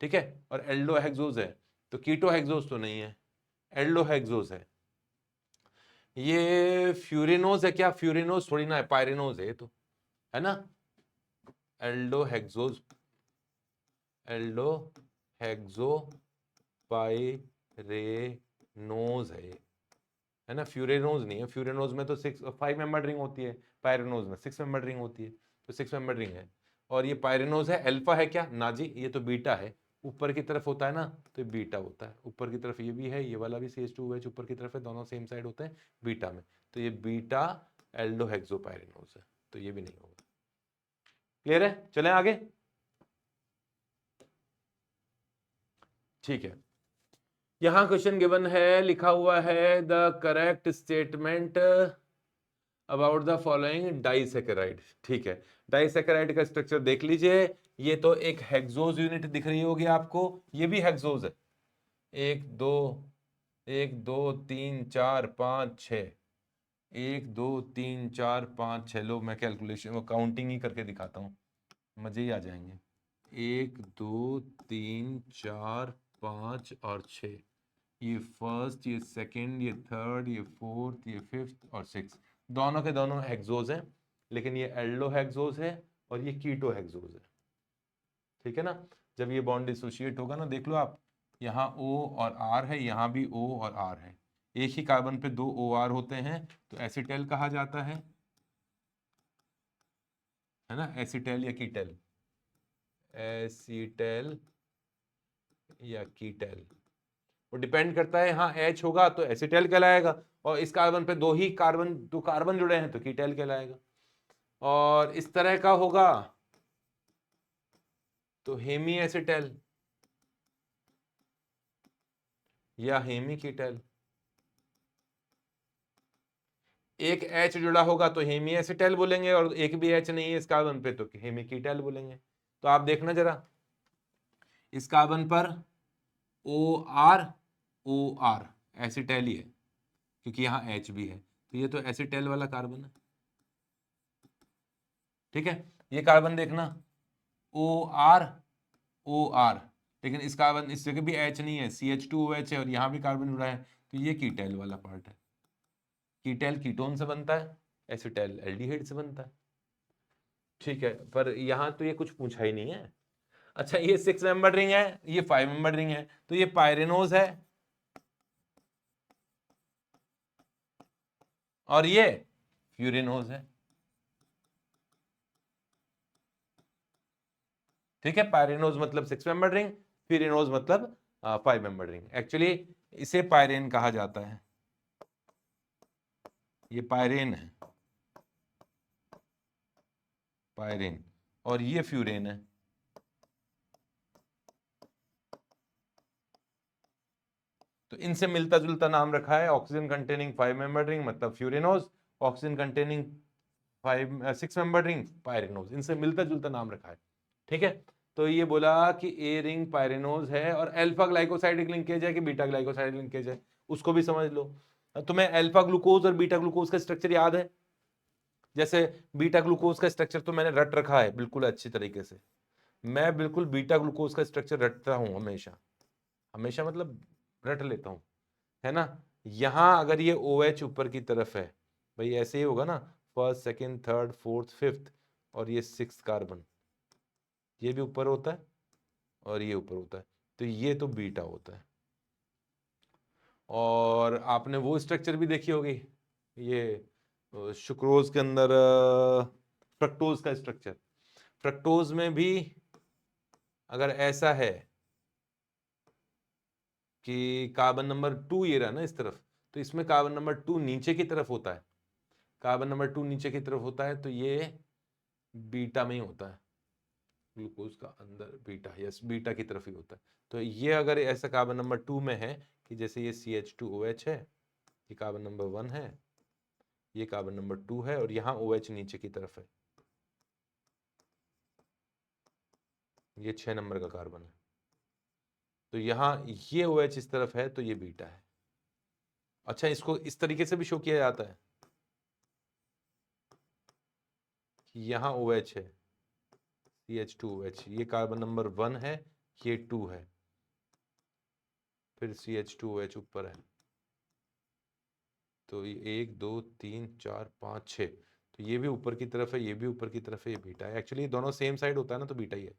Speaker 1: ठीक है। और एल्डोहेक्सोज है तो कीटोहेक्सोज तो नहीं है, एल्डोहेक्सोज है। ये फ्यूरिनोज है क्या? फ्यूरिनोज थोड़ी ना है, पायरिनोज है ये तो, है ना। एल्डोहेक्सोज, एल्डोहेक्सो पायरेनोज है ना, फ्यूरेनोज नहीं है। फ्यूरेनोज में तो 5 मेंबर रिंग होती है, पायरेनोज में 6 मेंबर रिंग होती है, तो 6 मेंबर रिंग है। और ये पायरेनोज है। अल्फा है क्या? ना जी, ये तो बीटा है, ऊपर की तरफ होता है ना, तो बीटा होता है ऊपर की तरफ, ये भी है, ये वाला भी CH2OH ऊपर की तरफ है, दोनों सेम साइड होते हैं बीटा में, तो ये बीटा एल्डोहेक्सोपायरेनोज है, तो ये भी नहीं होगा। क्लियर है? चलें आगे। ठीक है, यहां क्वेश्चन गिवन है, लिखा हुआ है the correct statement about the following disaccharide. ठीक है, डाइसैकेराइड का स्ट्रक्चर देख लीजिए, ये तो एक हेक्सोज यूनिट दिख रही होगी आपको, ये भी हेक्सोज है, 1 2 1 2 3 4 5 6, 1 2 3 4 5 6, लो मैं कैलकुलेशन वो काउंटिंग ही करके दिखाता हूँ, मजे ही आ जाएंगे। 1 2 3 4 5 और 6, ये फर्स्ट, ये सेकंड, ये थर्ड, ये फोर्थ, ये फिफ्थ और सिक्स, दोनों के दोनों हेक्सोज हैं, लेकिन ये एल्डो हेक्सोज है और ये कीटो हेक्सोज है, ठीक है ना। जब ये बॉन्ड डिसोशिएट होगा ना, देख लो आप, यहाँ O और R है, यहाँ भी O और R है, एक ही कार्बन पे 2 OR होते हैं, तो एसिटेल कहा जाता है ना, एसिटेल या कीटेल, एसिटेल या कीटेल, वो डिपेंड करता है, हाँ H होगा तो एसिटेल कहलाएगा, और इस कार्बन पे दो कार्बन जुड़े हैं तो कीटेल कहलाएगा, और इस तरह का होगा तो हेमी एसिटेल या हेमी कीटेल। एक H जुड़ा होगा तो हेमी एसिटेल बोलेंगे, और एक भी H नहीं है इस कार्बन पे तो हेमी कीटेल बोलेंगे। तो आप देखना जरा, इस कार्बन पर OR एसिटेल ही है, क्योंकि यहाँ H भी है, तो ये तो एसिटेल वाला कार्बन है, ठीक है। ये कार्बन देखना OR, लेकिन इस कार्बन, इस जगह भी H नहीं है, CH2OH है, और यहाँ भी कार्बन जुड़ा है, तो ये कीटेल वाला पार्ट है। कीटेल कीटोन से बनता है, एसिटेल एल्डिहाइड से बनता है, ठीक है। पर यहाँ तो ये कुछ पूछा ही नहीं है। अच्छा, ये 6 मेंबर रिंग है, ये 5 मेंबर रिंग है, तो ये पायरेनोज है और ये फ्यूरिनोज है, ठीक है। पायरेनोज मतलब 6 मेंबर रिंग, फ्यूरिनोज मतलब 5 मेंबर रिंग। एक्चुअली इसे पायरेन कहा जाता है, ये पायरेन है, पायरेन, और ये फ्यूरेन है। तो इनसे मिलता जुलता नाम रखा है, ऑक्सीजन कंटेनिंग 5 मेंबर रिंग मतलब furanose, oxygen containing 6 member ring pyranose, इनसे मिलता जुलता नाम रखा है, ठीक है। तो ये बोला कि ए रिंग पायरेनोज है, और अल्फा ग्लाइकोसाइडिक लिंकेज है कि बीटा ग्लाइकोसाइडिक लिंकेज है, उसको भी समझ लो। तुम्हें अल्फा ग्लूकोज और बीटा ग्लूकोज का स्ट्रक्चर याद है? जैसे बीटा ग्लूकोज का स्ट्रक्चर तो मैंने रट रखा है बिल्कुल अच्छी तरीके से, मैं बिल्कुल बीटा ग्लूकोज का स्ट्रक्चर रटता हूं हमेशा, हमेशा मतलब रट लेता हूं, है ना। यहां अगर ये OH ऊपर की तरफ है, भाई ऐसे ही होगा ना, first second third fourth fifth, और ये 6 कार्बन, ये भी ऊपर होता है और ये ऊपर होता है, तो ये तो बीटा होता है। और आपने वो स्ट्रक्चर भी देखी होगी, ये सुक्रोज के अंदर फ्रक्टोज का स्ट्रक्चर, फ्रक्टोज में भी अगर ऐसा है कि कार्बन नंबर 2 ये रहा ना इस तरफ, तो इसमें कार्बन नंबर 2 नीचे की तरफ होता है, कार्बन नंबर 2 नीचे की तरफ होता है, तो ये बीटा में ही होता है, ग्लूकोज का अंदर बीटा, यस बीटा की तरफ ही होता है। तो ये अगर ऐसा कार्बन नंबर 2 में है कि जैसे ये CH2OH है, ये कार्बन नंबर 1 है, ये कार्बन नंबर 2 है, और यहाँ OH नीचे की तरफ है, ये 6 नंबर का कार्बन है, तो यहाँ ये OH इस तरफ है, तो ये बीटा है। अच्छा, इसको इस तरीके से भी शो किया जाता है कि यहाँ OH है, CH2OH, ये कार्बन नंबर 1 है, ये 2 है, फिर CH2OH ऊपर है, तो ये 1 2 3 4 5 6, तो ये भी ऊपर की तरफ है, ये भी ऊपर की तरफ है, ये बीटा है। एक्चुअली दोनों सेम साइड होता है ना, तो बीटा ही है।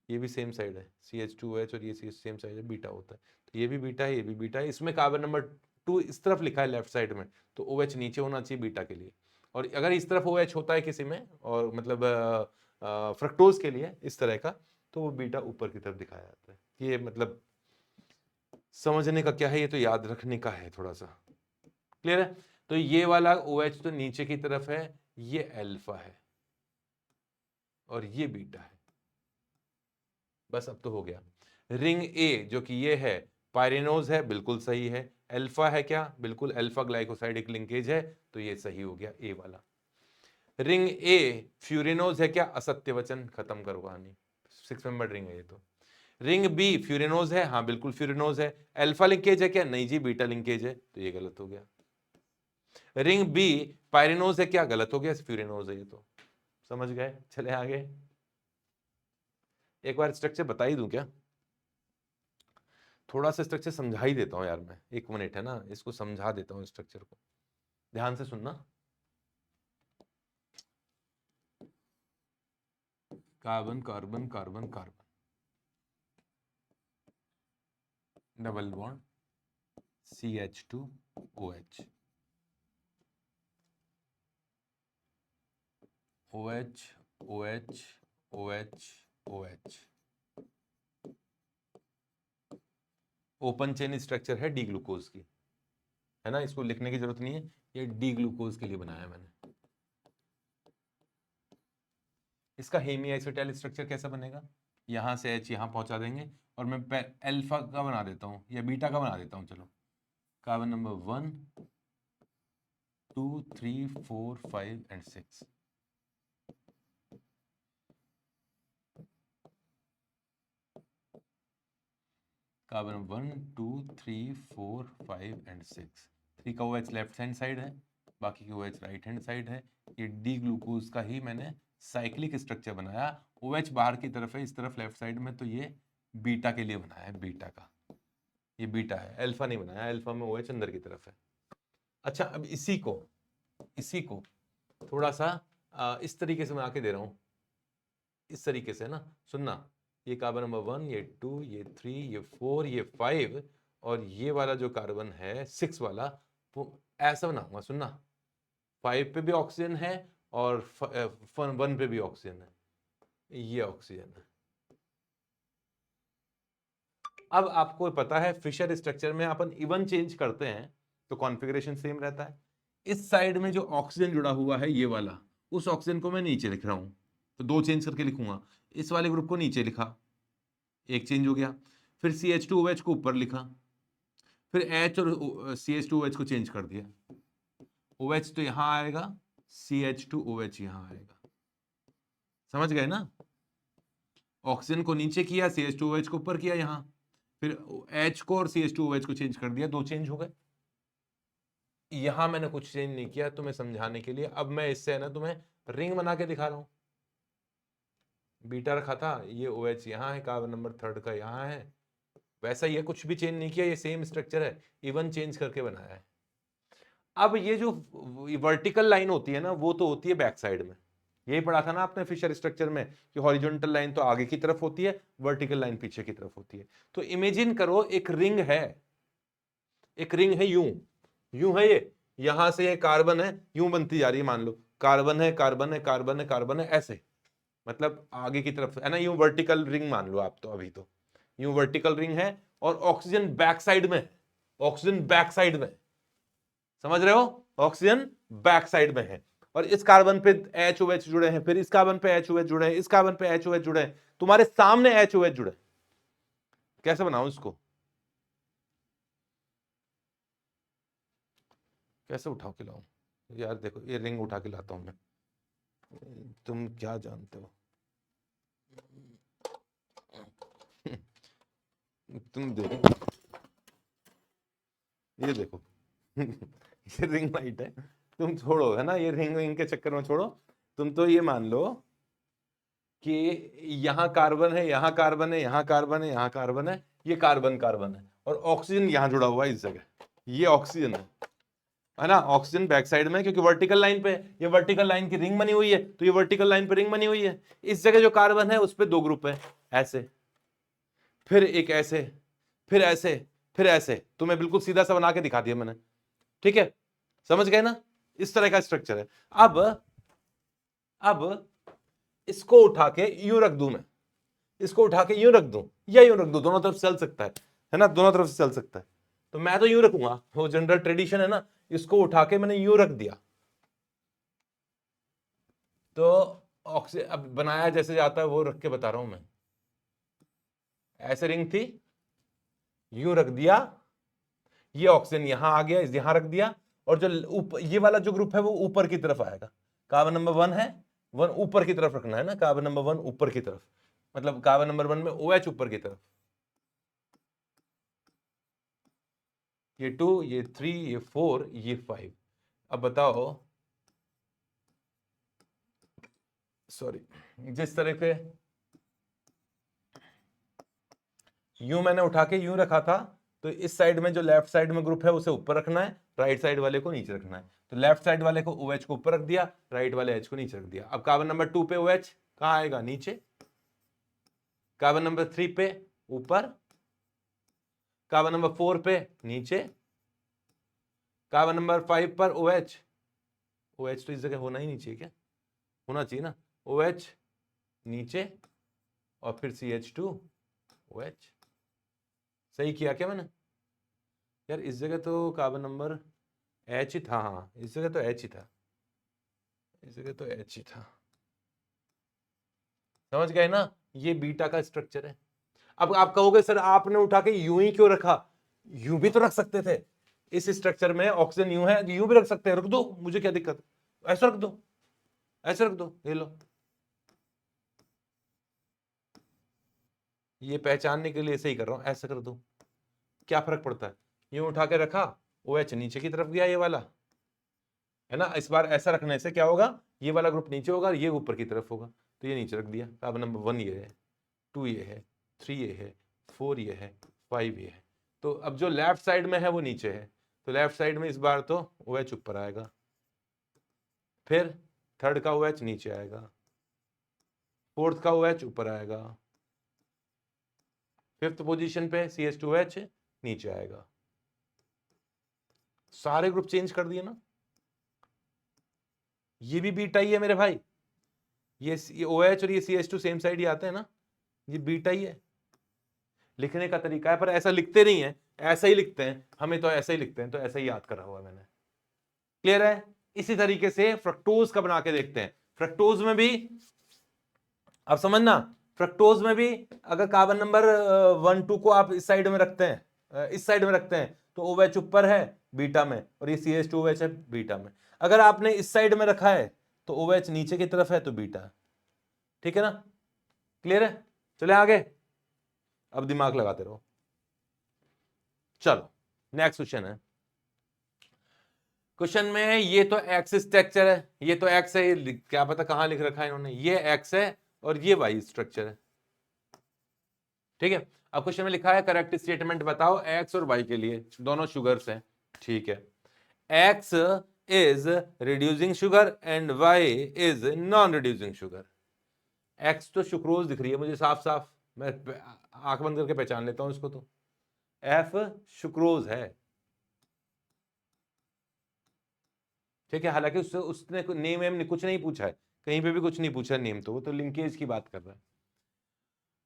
Speaker 1: ये भी सेम साइड है, CH2OH, और ये सेम साइड है, बीटा होता है, तो ये भी बीटा है, ये भी बीटा है। इसमें कार्बन नंबर 2 इस तरफ लिखा है लेफ्ट साइड में, तो OH नीचे होना चाहिए बीटा के लिए, और अगर इस तरफ OH होता है किसी में, और मतलब फ्रक्टोज के लिए इस तरह का, तो वो बीटा ऊपर की तरफ दिखाया जाता है। ये मतलब समझने का क्या है, ये तो याद रखने का है थोड़ा सा, क्लियर है। तो ये वाला OH तो नीचे की तरफ है, ये अल्फा है, और ये बीटा है। बस अब तो हो गया। रिंग ए जो कि ये है, पायरेनोज है, बिल्कुल सही है। अल्फा है क्या, बिल्कुल अल्फा ग्लाइकोसाइडिक लिंकेज है, तो ये सही हो गया ए वाला। रिंग ए फ्यूरिनोज है क्या, असत्य वचन, खत्म करो कहानी, 6 मेंबर रिंग है ये तो। रिंग बी फ्यूरिनोज है, हाँ बिल्कुल फ्यूरिनोज है। अल्फा लिंकेज है क्या, नहीं जी बीटा लिंकेज है, तो ये गलत हो गया। रिंग बी पायरेनोज है क्या, गलत हो गया, फ्यूरिनोज है ये तो। समझ गए, चले आगे। एक बार स्ट्रक्चर बता ही दूं क्या, थोड़ा सा स्ट्रक्चर समझा ही देता हूं यार मैं, 1 मिनट है ना, इसको समझा देता हूं स्ट्रक्चर को, ध्यान से सुनना। Carbon carbon carbon carbon, double bond CH2OH, OH OH OH OH, open chain structure है डी ग्लूकोज की, है ना, इसको लिखने की जरूरत नहीं है, ये डी ग्लूकोज के लिए बनाया मैंने। इसका हेमी आइसोटेल स्ट्रक्चर कैसा बनेगा, यहां से H यहां पहुंचा देंगे, और मैं अल्फा का बना देता हूं या बीटा का बना देता हूं, चलो carbon number 1 2 3 4 5 and 6, carbon 1 2 3 4 5 and 6, 3 का OH लेफ्ट हैंड साइड है, बाकी की OH राइट हैंड साइड है। ये डी ग्लूकोज का ही मैंने साइक्लिक स्ट्रक्चर बनाया, OH बाहर की तरफ है, इस तरफ लेफ्ट साइड में, तो ये बीटा के लिए बनाया है, बीटा का, ये बीटा है, अल्फा नहीं बनाया, अल्फा में OH अंदर की तरफ है। अच्छा, अब इसी को थोड़ा सा इस तरीके से बना के दे रहा हूं, इस तरीके से ना, सुनना, ये कार्बन नंबर 1, ये 2, ये 3, ये 4, ये 5, और ये वाला जो कार्बन है 6 वाला, वो ऐसा बनाऊंगा, सुनना, 5 पे भी ऑक्सीजन है और 1 पे भी ऑक्सीजन है, ये ऑक्सीजन है। अब आपको पता है फिशर स्ट्रक्चर में अपन इवन चेंज करते हैं तो कॉन्फ़िगरेशन सेम रहता है। इस साइड में जो ऑक्सीजन जुड़ा हुआ है ये वाला, उस ऑक्सीजन को मैं नीचे लिख रहा हूं, तो 2 चेंज करके लिखूंगा। इस वाले ग्रुप को नीचे लिखा, एक चेंज हो गया, फिर CH2OH को ऊपर लिखा, फिर H और CH2OH को चेंज कर दिया, OH तो यहां आएगा, CH2OH यहां आएगा, समझ गए ना। ऑक्सीजन को नीचे किया, CH2OH को ऊपर किया यहां, फिर H को और CH2OH को चेंज कर दिया, 2 चेंज हो गए। यहां मैंने कुछ चेंज नहीं किया, तुम्हें समझाने के लिए। अब मैं इससे है ना तुम्हें रिंग बना के दिखा रहा हूं, बीटा रखा था, ये OH यहां है, कार्बन नंबर 3 का यहां है, वैसा ही है, कुछ भी चेंज नहीं किया, ये सेम स्ट्रक्चर है, इवन चेंज करके बनाया है। अब ये जो वर्टिकल लाइन होती है ना, वो तो होती है बैक साइड में, यही पढ़ा था ना आपने फिशर स्ट्रक्चर में कि हॉरिजॉन्टल लाइन तो आगे की तरफ होती है, वर्टिकल लाइन पीछे की तरफ होती है। तो इमेजिन करो एक रिंग है, एक रिंग है, यूं है, ये यहां से ये कार्बन है, यूं बनती जा रही है, मान लो कार्बन है कार्बन है कार्बन है कार्बन है, ऐसे, मतलब आगे की तरफ है ना, यूं वर्टिकल रिंग मान लो आप, तो अभी तो यूं वर्टिकल रिंग है, और ऑक्सीजन बैक साइड में, ऑक्सीजन बैक साइड में, समझ रहे हो? ऑक्सीजन बैक साइड में है और इस कार्बन पे HOH जुड़े हैं, फिर इस कार्बन पे HOH जुड़े हैं, इस कार्बन पे HOH जुड़े हैं, तुम्हारे सामने HOH जुड़े। कैसे बनाऊं इसको? कैसे उठाओ के लाऊं? यार देखो, ये रिंग उठा के लाता हूं मैं, तुम क्या जानते हो? तुम देखो, ये देखो ये रिंग लाइट है। तुम छोड़ो, है ना, ये रिंग रिंग के चक्कर में छोड़ो। तुम तो ये मान लो कि यहाँ कार्बन है, यहाँ कार्बन है, यहाँ कार्बन है, यहाँ कार्बन है, ये कार्बन कार्बन है और ऑक्सीजन यहाँ जुड़ा हुआ है इस जगह। ये ऑक्सीजन है ना? ऑक्सीजन बैक साइड में, क्योंकि वर्टिकल लाइन पे, ये वर्टिकल लाइन की रिंग बनी हुई है, तो ये वर्टिकल लाइन पे रिंग बनी हुई है। इस जगह जो कार्बन है उस पे दो ग्रुप है, ऐसे, फिर एक ऐसे, फिर ऐसे, फिर ऐसे। तुम्हें बिल्कुल सीधा सा बना के दिखा दिया मैंने, ठीक है? समझ गए ना? इस तरह का स्ट्रक्चर है। अब इसको उठा के यूं रख दूं मैं, इसको उठा के यूं रख दूं या यूं रख दूं, दोनों तरफ चल सकता है ना? दोनों तरफ से चल सकता है। तो मैं तो यूं रखूंगा, वो जनरल ट्रेडिशन है ना। इसको उठा के मैंने यूं रख दिया, तो ऑक्सीजन अब बनाया जैसे जाता है वो रख के बता रहा हूं मैं। ऐसे रिंग थी, यूं रख दिया, ये ऑक्सीजन यहां आ गया, यहां रख दिया, और जो ये वाला जो ग्रुप है वो ऊपर की तरफ आएगा। कार्बन नंबर 1 है, 1 ऊपर की तरफ रखना है ना, कार्बन नंबर 1 ऊपर की तरफ, मतलब कार्बन नंबर 1 में OH ऊपर की तरफ, ये 2, ये 3, ये 4, ये 5। अब बताओ, सॉरी, जिस तरह के यूं मैंने उठा के यूं रखा था, तो इस साइड में जो लेफ्ट साइड में ग्रुप है उसे ऊपर रखना है, राइट साइड वाले को नीचे रखना है। तो लेफ्ट साइड वाले को OH को ऊपर रख दिया, राइट वाले H को नीचे रख दिया। अब कार्बन नंबर 2 पे OH कहां आएगा? नीचे। कार्बन नंबर 3 पे ऊपर, कार्बन नंबर 4 पे नीचे, कार्बन नंबर 5 पर OH। OH तो इस जगह होना ही नहीं चाहिए क्या? होना चाहिए ना। OH नीचे और फिर CH2OH। सही किया क्या मैंने? यार इस जगह तो कार्बन नंबर H ही था, हाँ इस जगह तो H ही था, इस जगह तो H ही था। समझ गए ना? ये बीटा का स्ट्रक्चर है। अब आप कहोगे सर आपने उठा के यूं ही क्यों रखा? यूं भी तो रख सकते थे। इस स्ट्रक्चर में ऑक्सीजन यूं है, यूं भी रख सकते हैं, रख दो, मुझे क्या दिक्कत है? ऐसा रख दो, ऐसे रख दो, ये लो। ये पहचानने के लिए सही कर रहा हूं, ऐसा कर दो, क्या फर्क पड़ता है? यूं उठा के रखा, OH नीचे की तरफ गया, ये वाला है ना। इस बार ऐसा रखने से क्या होगा? ये वाला ग्रुप नीचे होगा, ये ऊपर की तरफ होगा, तो ये नीचे रख दिया। कार्बन नंबर 1 ये है, 2 ये है, 3 ये है, 4 ये है, 5 ये है। तो अब जो लेफ्ट साइड में है वो नीचे है, तो लेफ्ट साइड में इस बार तो OH ऊपर आएगा, फिर थर्ड का OH नीचे आएगा, फोर्थ का OH ऊपर आएगा, फिफ्थ पोजीशन पे CH2OH नीचे आएगा। सारे ग्रुप चेंज कर दिए ना। ये भी बीटा ही है मेरे भाई, ये OH और ये CH2 सेम साइड ही आते हैं ना, ये बीटा ही है। लिखने का तरीका है, पर ऐसा लिखते नहीं है, ऐसा ही लिखते हैं, हमें तो ऐसा ही लिखते हैं, तो ऐसा ही याद करा हुआ है मैंने। क्लियर है? इसी तरीके से फ्रक्टोज का बना के देखते हैं। फ्रक्टोज में भी अब समझना, फ्रक्टोज में भी अगर कार्बन नंबर 1 2 को आप इस साइड में रखते हैं, इस साइड में रखते हैं, तो OH ऊपर है बीटा में और ये CH2OH है बीटा में। अगर आपने इस साइड में रखा है तो OH नीचे की तरफ है तो बीटा। ठीक है ना? क्लियर है? चले आगे, अब दिमाग लगाते रहो। चलो नेक्स्ट क्वेश्चन है। क्वेश्चन में ये तो एक्स स्ट्रक्चर है, ये तो एक्स है, ये क्या पता कहां लिख रखा है इन्होंने, ये एक्स है और ये वाई स्ट्रक्चर है। ठीक है, अब क्वेश्चन में लिखा है करेक्ट स्टेटमेंट बताओ एक्स और वाई के लिए, दोनों शुगर्स हैं। ठीक है, X is reducing sugar and Y is non reducing sugar. X तो सुक्रोज दिख रही है मुझे साफ साफ, मैं आंख बंद करके पहचान लेता हूं इसको, तो एफ सुक्रोज है। ठीक है, हालांकि उसने नेम वेम कुछ नहीं पूछा है, कहीं पे भी कुछ नहीं पूछा नेम, तो वो तो लिंकेज की बात कर रहा है।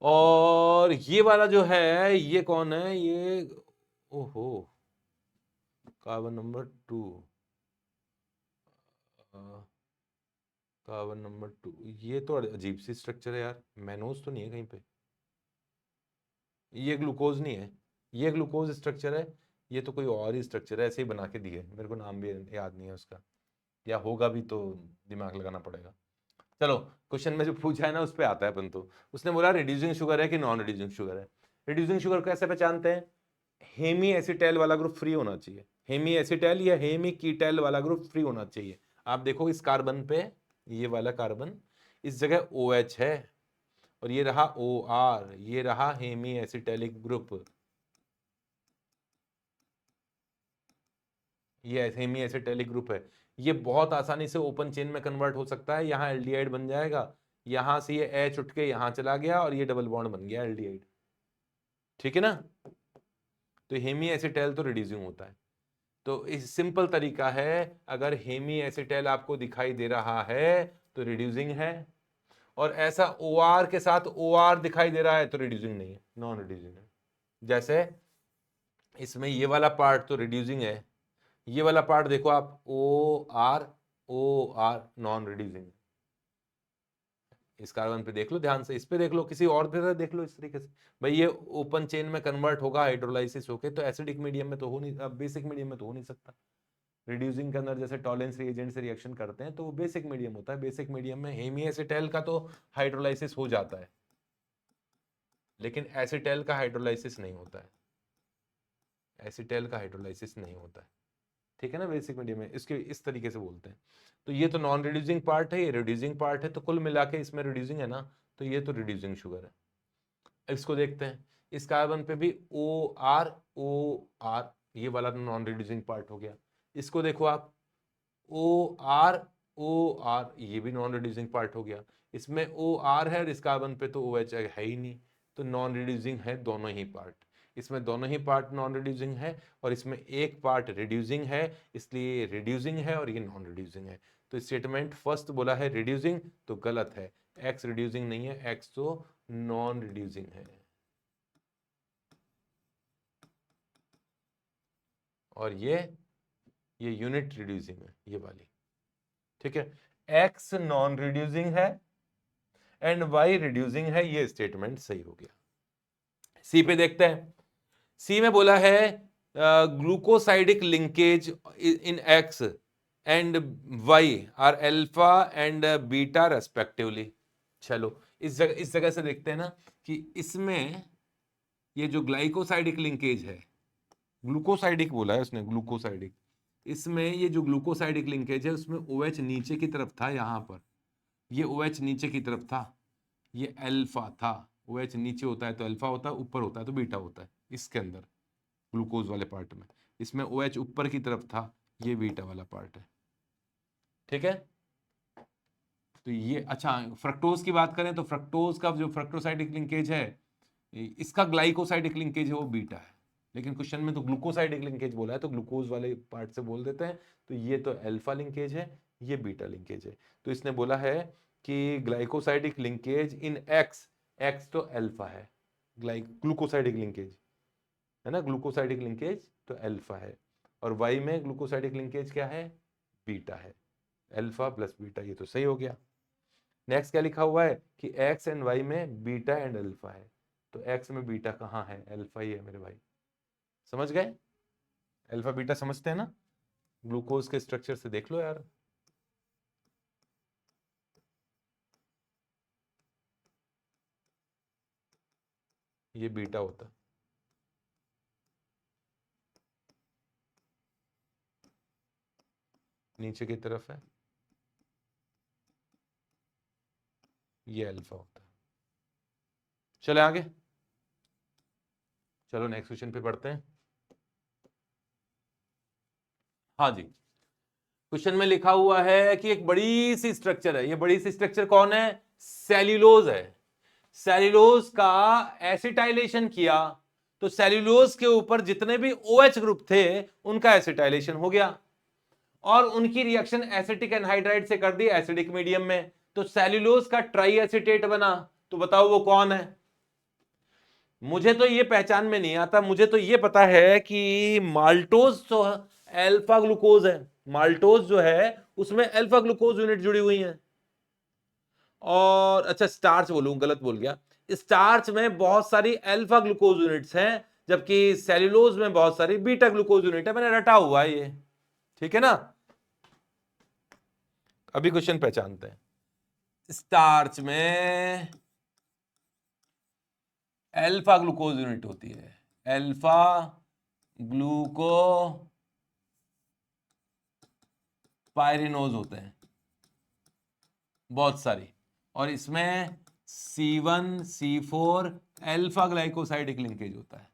Speaker 1: और ये वाला जो है ये कौन है? ये ओहो, कार्बन नंबर 2, कार्बन नंबर 2, ये तो अजीब सी स्ट्रक्चर है यार, मैनोज तो नहीं है कहीं पे, ये ग्लूकोज नहीं है, ये ग्लूकोज स्ट्रक्चर है, ये तो कोई और ही स्ट्रक्चर है, ऐसे ही बना के दिए, मेरे को नाम भी याद नहीं है उसका, या होगा भी तो दिमाग लगाना पड़ेगा। चलो क्वेश्चन में जो पूछा है ना उस पर आता है अपन तो। उसने बोला रिड्यूसिंग शुगर है कि नॉन रिड्यूसिंग शुगर है। रिड्यूसिंग शुगर कैसे पहचानते हैं? हेमी एसिटाइल वाला ग्रुप फ्री होना चाहिए, हेमी एसिटाइल या हेमी कीटाइल वाला ग्रुप फ्री होना चाहिए। आप देखो इस कार्बन पे, ये वाला कार्बन, इस जगह OH है और ये रहा OR, ये रहा हेमी एसिटाइलिक ग्रुप, ये हेमी एसिटाइलिक ग्रुप है। ये बहुत आसानी से ओपन चेन में कन्वर्ट हो सकता है, यहाँ एल्डिहाइड बन जाएगा, यहां से ये H उठ के यहां चला गया और ये डबल बॉन्ड बन गया एल्डिहाइड, ठीक है ना। तो हेमी एसिटाइल तो रिड्यूसिंग होता है। तो इस सिंपल तरीका है, अगर हेमी एसिटाइल आपको दिखाई दे रहा है तो रिड्यूसिंग है, और ऐसा OR के साथ OR दिखाई दे रहा है तो रिड्यूसिंग नहीं है, नॉन रिड्यूसिंग है। जैसे इसमें ये वाला पार्ट तो रिड्यूसिंग है, ये वाला पार्ट देखो आप, OR नॉन रिड्यूसिंग। इस कार्बन पे देख लो ध्यान से, इस पे देख लो, किसी और पे देख लो, इस तरीके से भाई ये ओपन चेन में कन्वर्ट होगा हाइड्रोलाइसिस होके, तो एसिडिक मीडियम में तो हो नहीं, बेसिक मीडियम में तो हो नहीं सकता। रिड्यूसिंग के अंदर जैसे टॉलेंस रिएजेंट से रिएक्शन करते हैं तो वो बेसिक मीडियम होता है, बेसिक मीडियम में हेमी एसिटाइल का तो हाइड्रोलाइसिस हो जाता है, लेकिन एसिटाइल का हाइड्रोलाइसिस नहीं होता है, एसिटाइल का हाइड्रोलाइसिस नहीं होता है, ठीक है ना। बेसिक मीडियम में इसके इस तरीके से बोलते हैं। तो ये तो नॉन रिड्यूसिंग पार्ट है, ये रिड्यूसिंग पार्ट है, तो कुल मिला के इसमें रिड्यूसिंग है ना, तो ये तो रिड्यूसिंग शुगर है। इसको देखते हैं, इस कार्बन पे भी OR ये वाला तो नॉन रिड्यूसिंग पार्ट हो गया। इसको देखो आप, OR ये भी नॉन रिड्यूसिंग पार्ट हो गया। इसमें OR है और इस कार्बन पे तो OH है ही नहीं, तो नॉन रिड्यूसिंग है दोनों ही पार्ट। इसमें दोनों ही पार्ट नॉन रिड्यूसिंग है और इसमें एक पार्ट रिड्यूसिंग है, इसलिए रिड्यूसिंग है और ये नॉन रिड्यूसिंग है। तो स्टेटमेंट फर्स्ट बोला है रिड्यूसिंग तो गलत है, X रिड्यूसिंग नहीं है, X तो नॉन रिड्यूसिंग है। और ये यूनिट रिड्यूसिंग है, ये वाली, ठीक है। X नॉन रिड्यूसिंग है एंड Y रिड्यूसिंग है, ये स्टेटमेंट सही हो गया। सी पे देखते हैं, सी में बोला है glucosidic linkage in X and Y are alpha and beta respectively. चलो इस जगह से देखते हैं ना कि इसमें ये जो ग्लाइकोसाइडिक लिंकेज है, ग्लूकोसाइडिक बोला है उसने, ग्लूकोसाइडिक, इसमें ये जो ग्लूकोसाइडिक लिंकेज है उसमें OH नीचे की तरफ था, यहां पर ये OH नीचे की तरफ था, ये अल्फा था। OH नीचे होता है तो अल्फा होता है, ऊपर होता है तो बीटा होता है इसके अंदर, ग्लूकोज वाले पार्ट में। इसमें OH ऊपर की तरफ था, ये बीटा वाला पार्ट है, ठीक है। तो ये अच्छा, फ्रक्टोज की बात करें तो फ्रक्टोज का जो फ्रक्टोसाइडिक लिंकेज है, इसका ग्लाइकोसाइडिक लिंकेज है वो बीटा है, लेकिन क्वेश्चन में तो ग्लूकोसाइडिक लिंकेज बोला है तो ग्लूकोज वाले पार्ट से बोल देते हैं। तो ये तो अल्फा लिंकेज है, ये बीटा लिंकेज है। तो इसने बोला है कि ग्लाइकोसाइडिक लिंकेज इन एक्स, एक्स तो अल्फा है, ग्लूकोसाइडिक लिंकेज है ना, ग्लूकोसाइडिक लिंकेज तो अल्फा है, और वाई में ग्लूकोसाइडिक लिंकेज क्या है, बीटा है, अल्फा प्लस बीटा, ये तो सही हो गया। नेक्स्ट क्या लिखा हुआ है कि एक्स एंड वाई में बीटा एंड अल्फा है, तो एक्स में बीटा कहाँ है, अल्फा ही है मेरे भाई, समझ गए। अल्फा बीटा समझते हैं ना, ग्लूकोज के स्ट्रक्चर से देख लो यार। ये बीटा होता है, नीचे की तरफ है, ये अल्फा होता है। चले आगे, चलो नेक्स्ट क्वेश्चन पे पढ़ते हैं। हाँ जी, क्वेश्चन में लिखा हुआ है कि एक बड़ी सी स्ट्रक्चर है, ये बड़ी सी स्ट्रक्चर कौन है, सेल्यूलोज है। सेल्यूलोज का एसिटाइलेशन किया तो सेल्यूलोज के ऊपर जितने भी OH ग्रुप थे उनका एसिटाइलेशन हो गया और उनकी रिएक्शन एसिटिक एनहाइड्राइड से कर दी एसिडिक मीडियम में, तो सेल्यूलोज का ट्राई एसिटेट बना। तो बताओ वो कौन है। मुझे तो ये पहचान में नहीं आता, मुझे तो ये पता है कि माल्टोज तो अल्फा ग्लूकोज है, माल्टोज जो है उसमें अल्फा ग्लूकोज यूनिट जुड़ी हुई है। और अच्छा स्टार्च बोलूं, गलत बोल गया, स्टार्च में बहुत सारी अल्फा ग्लूकोज यूनिट्स हैं, जबकि सेल्यूलोज में बहुत सारी बीटा ग्लूकोज यूनिट है। मैंने रटा हुआ है ये, ठीक है ना। अभी क्वेश्चन पहचानते हैं। स्टार्च में अल्फा ग्लूकोज यूनिट होती है, अल्फा ग्लूको पायरिनोज होते हैं बहुत सारी, और इसमें C1 C4 alpha glycosidic linkage होता है।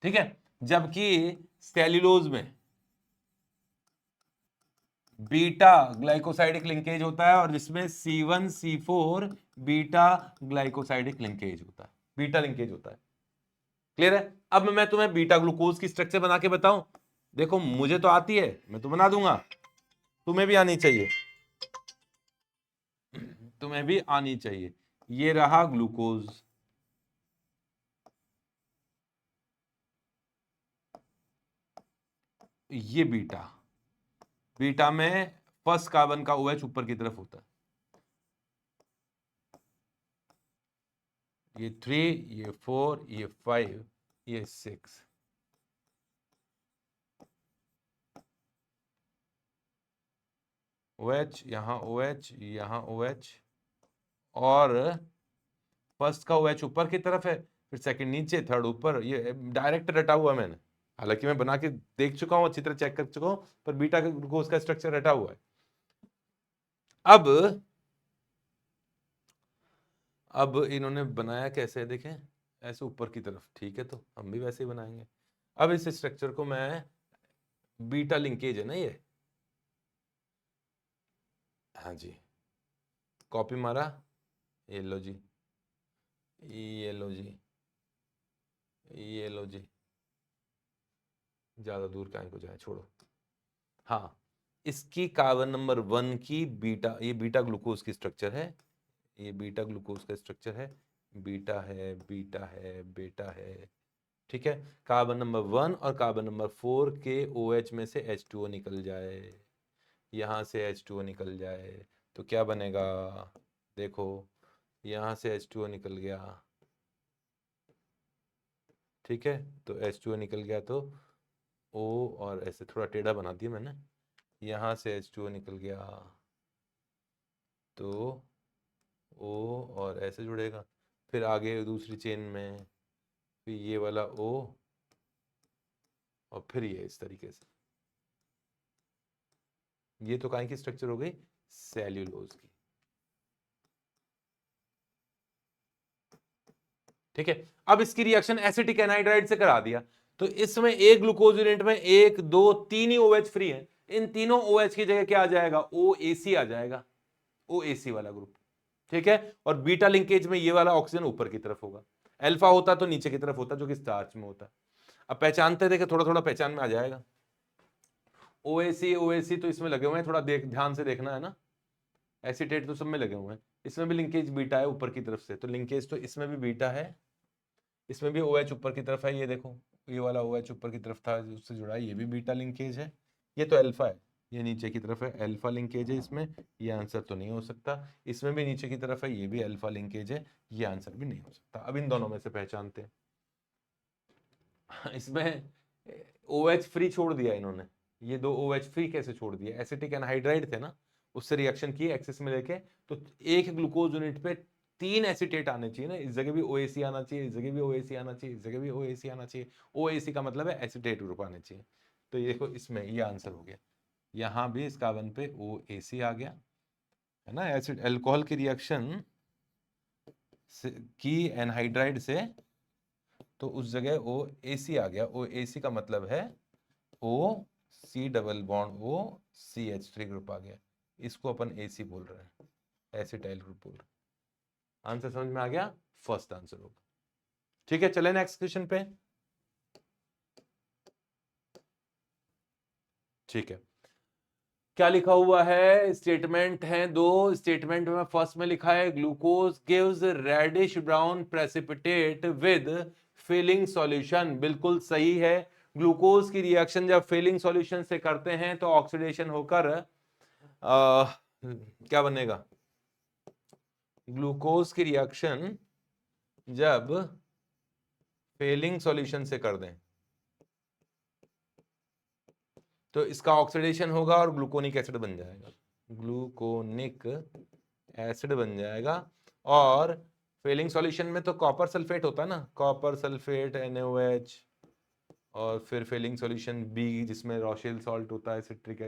Speaker 1: ठीक है, जबकि सेल्यूलोज में बीटा ग्लाइकोसाइडिक लिंकेज होता है, और जिसमें C1 C4 beta glycosidic linkage होता है, बीटा लिंकेज होता है। क्लियर है। अब मैं तुम्हें बीटा ग्लूकोज की स्ट्रक्चर बना के बताऊं। देखो मुझे तो आती है, मैं तो बना दूंगा, तुम्हें भी आनी चाहिए, तुम्हें भी आनी चाहिए। ये रहा ग्लूकोज, ये बीटा, बीटा में फर्स्ट कार्बन का OH ऊपर की तरफ होता है, ये 3, ये 4, ये 5, ये 6। OH, यहां OH, यहां OH, और फर्स्ट का OH ऊपर की तरफ है, फिर सेकंड नीचे, थर्ड ऊपर। ये डायरेक्ट रटा हुआ मैंने, हालांकि मैं बना के देख चुका हूं, अच्छी तरह चेक कर चुका हूं, पर बीटा ग्लूकोज का स्ट्रक्चर रटा हुआ है। अब इन्होंने बनाया कैसे, देखें, ऐसे ऊपर की तरफ, ठीक है, तो हम भी वैसे ही बनाएंगे। अब इस स्ट्रक्चर को मैं, बीटा लिंकेज है ना ये, हाँ जी, कॉपी मारा, ये लो जी, ये लो जी, ये लो जी, ज्यादा दूर काहे को जाए, छोड़ो। हाँ, इसकी कार्बन नंबर 1 की बीटा, ये बीटा ग्लूकोज की स्ट्रक्चर है, ये बीटा ग्लूकोज का स्ट्रक्चर है, बीटा है, बीटा है, बेटा है, ठीक है। कार्बन नंबर 1 और कार्बन नंबर 4 के OH में से H2O निकल जाए, यहां से H2O निकल जाए, तो क्या बनेगा, देखो, यहां से H2O निकल गया, ठीक है, तो H2O निकल गया, तो O, और ऐसे थोड़ा टेढ़ा बना दिया मैंने, यहां से H2O निकल गया, तो O और ऐसे जुड़ेगा, फिर आगे दूसरी चेन में, फिर ये वाला O, और फिर ये इस तरीके से। ये तो काय की स्ट्रक्चर हो गई, सेल्यूलोज की, ठीक है। अब इसकी रिएक्शन एसिटिक एनहाइड्राइड से करा दिया, तो इसमें एक ग्लूकोज यूनिट में 1 2 3 ही OH फ्री है, इन तीनों OH की जगह क्या आ जाएगा, OAC आ जाएगा, OAC वाला ग्रुप, ठीक है। और बीटा लिंकेज में ये वाला ऑक्सीजन ऊपर की तरफ होगा, अल्फा होता तो नीचे की तरफ होता, जो कि स्टार्च में होता है। अब पहचानते देखे, थोड़ा थोड़ा पहचान में आ जाएगा। OAC तो इसमें लगे हुए हैं, थोड़ा ध्यान से देखना है ना, एसीटेट तो सब में लगे हुए हैं, इसमें भी लिंकेज बीटा है ऊपर की तरफ से, तो लिंकेज तो इसमें भी बीटा है, इसमें भी OH ऊपर की तरफ है, ये देखो, ये वाला OH ऊपर की तरफ था, उससे जुड़ा है, ये भी बीटा लिंकेज है, ये तो अल्फा है, ये नीचे की तरफ है, अल्फा लिंकेज है इसमें, ये आंसर तो नहीं हो सकता। इसमें भी नीचे की तरफ है, ये भी अल्फा लिंकेज है, ये आंसर भी नहीं हो सकता। अब इन दोनों में से पहचानते हैं। इसमें OH फ्री छोड़ दिया इन्होंने, ये दो OH फ्री कैसे छोड़ दिए, एसिटिक एनहाइड्राइड थे ना, उससे रिएक्शन किए एक्सेस में लेके, तो एक ग्लूकोज यूनिट पे 3 एसीटेट आने चाहिए ना, इस जगह भी OAC आना चाहिए, इस जगह भी OAC आना चाहिए, इस जगह भी OAC आना चाहिए, OAC का मतलब है एसीटेट ग्रुप आने चाहिए। तो ये देखो, इसमें ये आंसर हो गया, यहां भी इस कार्बन पे OAC आ गया, है ना, एसिड अल्कोहल की रिएक्शन की एनहाइड्राइड से, तो उस जगह OAC आ गया, OAC का मतलब है OC double bond OCH3 group आ गया, इसको अपन AC बोल रहे हैं, एसिटाइल ग्रुप बोल रहे हैं। आंसर समझ में आ गया, फर्स्ट आंसर होगा, ठीक है। चले नेक्स्ट क्वेश्चन पे, ठीक है। क्या लिखा हुआ है, स्टेटमेंट है दो। स्टेटमेंट में फर्स्ट में लिखा है glucose gives reddish brown precipitate with Fehling solution. बिल्कुल सही है। ग्लूकोज की रिएक्शन जब फिलिंग सॉल्यूशन से करते हैं तो ऑक्सीडेशन होकर क्या बनेगा, ग्लूकोज की रिएक्शन जब फिलिंग सॉल्यूशन से कर दें तो इसका ऑक्सीडेशन होगा और ग्लूकोनिक एसिड बन जाएगा, ग्लूकोनिक एसिड बन जाएगा। और फेलिंग सॉल्यूशन में तो कॉपर सल्फेट होता है ना, कॉपर सल्फेट NaOH, और फिर फेलिंग सॉल्यूशन बी जिसमें रॉशेल सॉल्ट होता है, सिट्रिक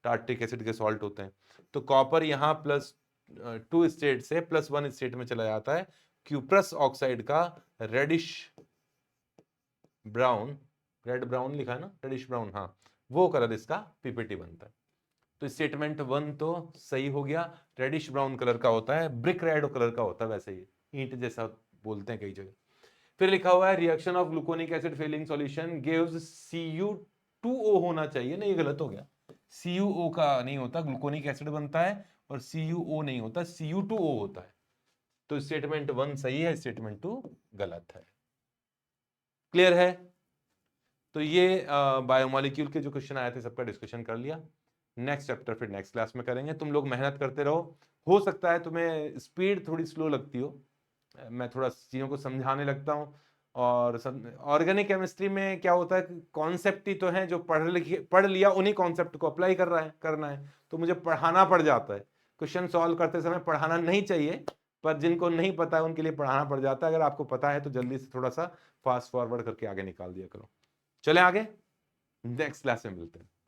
Speaker 1: टार्ट्रिक एसिड के सॉल्ट होते हैं। तो कॉपर यहाँ +2 स्टेट से +1 स्टेट में चला जाता है। क्यूप्रस ऑक्साइड का रेडिश ब्राउन, रेड ब्राउन लिखा है ना, रेडिश ब्राउन, हाँ, वो कलर इसका पीपीटी बनता है। तो स्टेटमेंट 1 तो सही हो गया। रेडिश ब्राउन कलर का होता है, ब्रिक रेड कलर का होता है, वैसे ही ईंट जैसा बोलते हैं कई जगह। फिर लिखा हुआ है reaction of gluconic acid Fehling solution gives Cu2O होना चाहिए, नहीं, गलत हो गया। CuO का नहीं होता, ग्लूकोनिक एसिड बनता है, और CuO नहीं होता, Cu2O होता है। तो स्टेटमेंट 1 सही है, स्टेटमेंट 2 गलत है। क्लियर है? तो ये बायोमोलिक्यूल के जो क्वेश्चन आए थे सबका डिस्कशन कर लिया। नेक्स्ट चैप्टर फिर नेक्स्ट क्लास में करेंगे। तुम लोग मेहनत करते रहो। हो सकता है तुम्हें स्पीड थोड़ी स्लो लगती हो, मैं थोड़ा चीज़ों को समझाने लगता हूँ। और ऑर्गेनिक केमिस्ट्री में क्या होता है, कॉन्सेप्ट ही तो है, जो पढ़ लिया उन्हीं कॉन्सेप्ट को अप्लाई करना है। तो मुझे पढ़ाना पड़ जाता है। क्वेश्चन सॉल्व करते समय पढ़ाना नहीं चाहिए, पर जिनको नहीं पता है उनके लिए पढ़ाना पड़ जाता है। अगर आपको पता है तो जल्दी से थोड़ा सा फास्ट फॉरवर्ड करके आगे निकाल दिया करो। चले आगे, नेक्स्ट क्लास में मिलते हैं।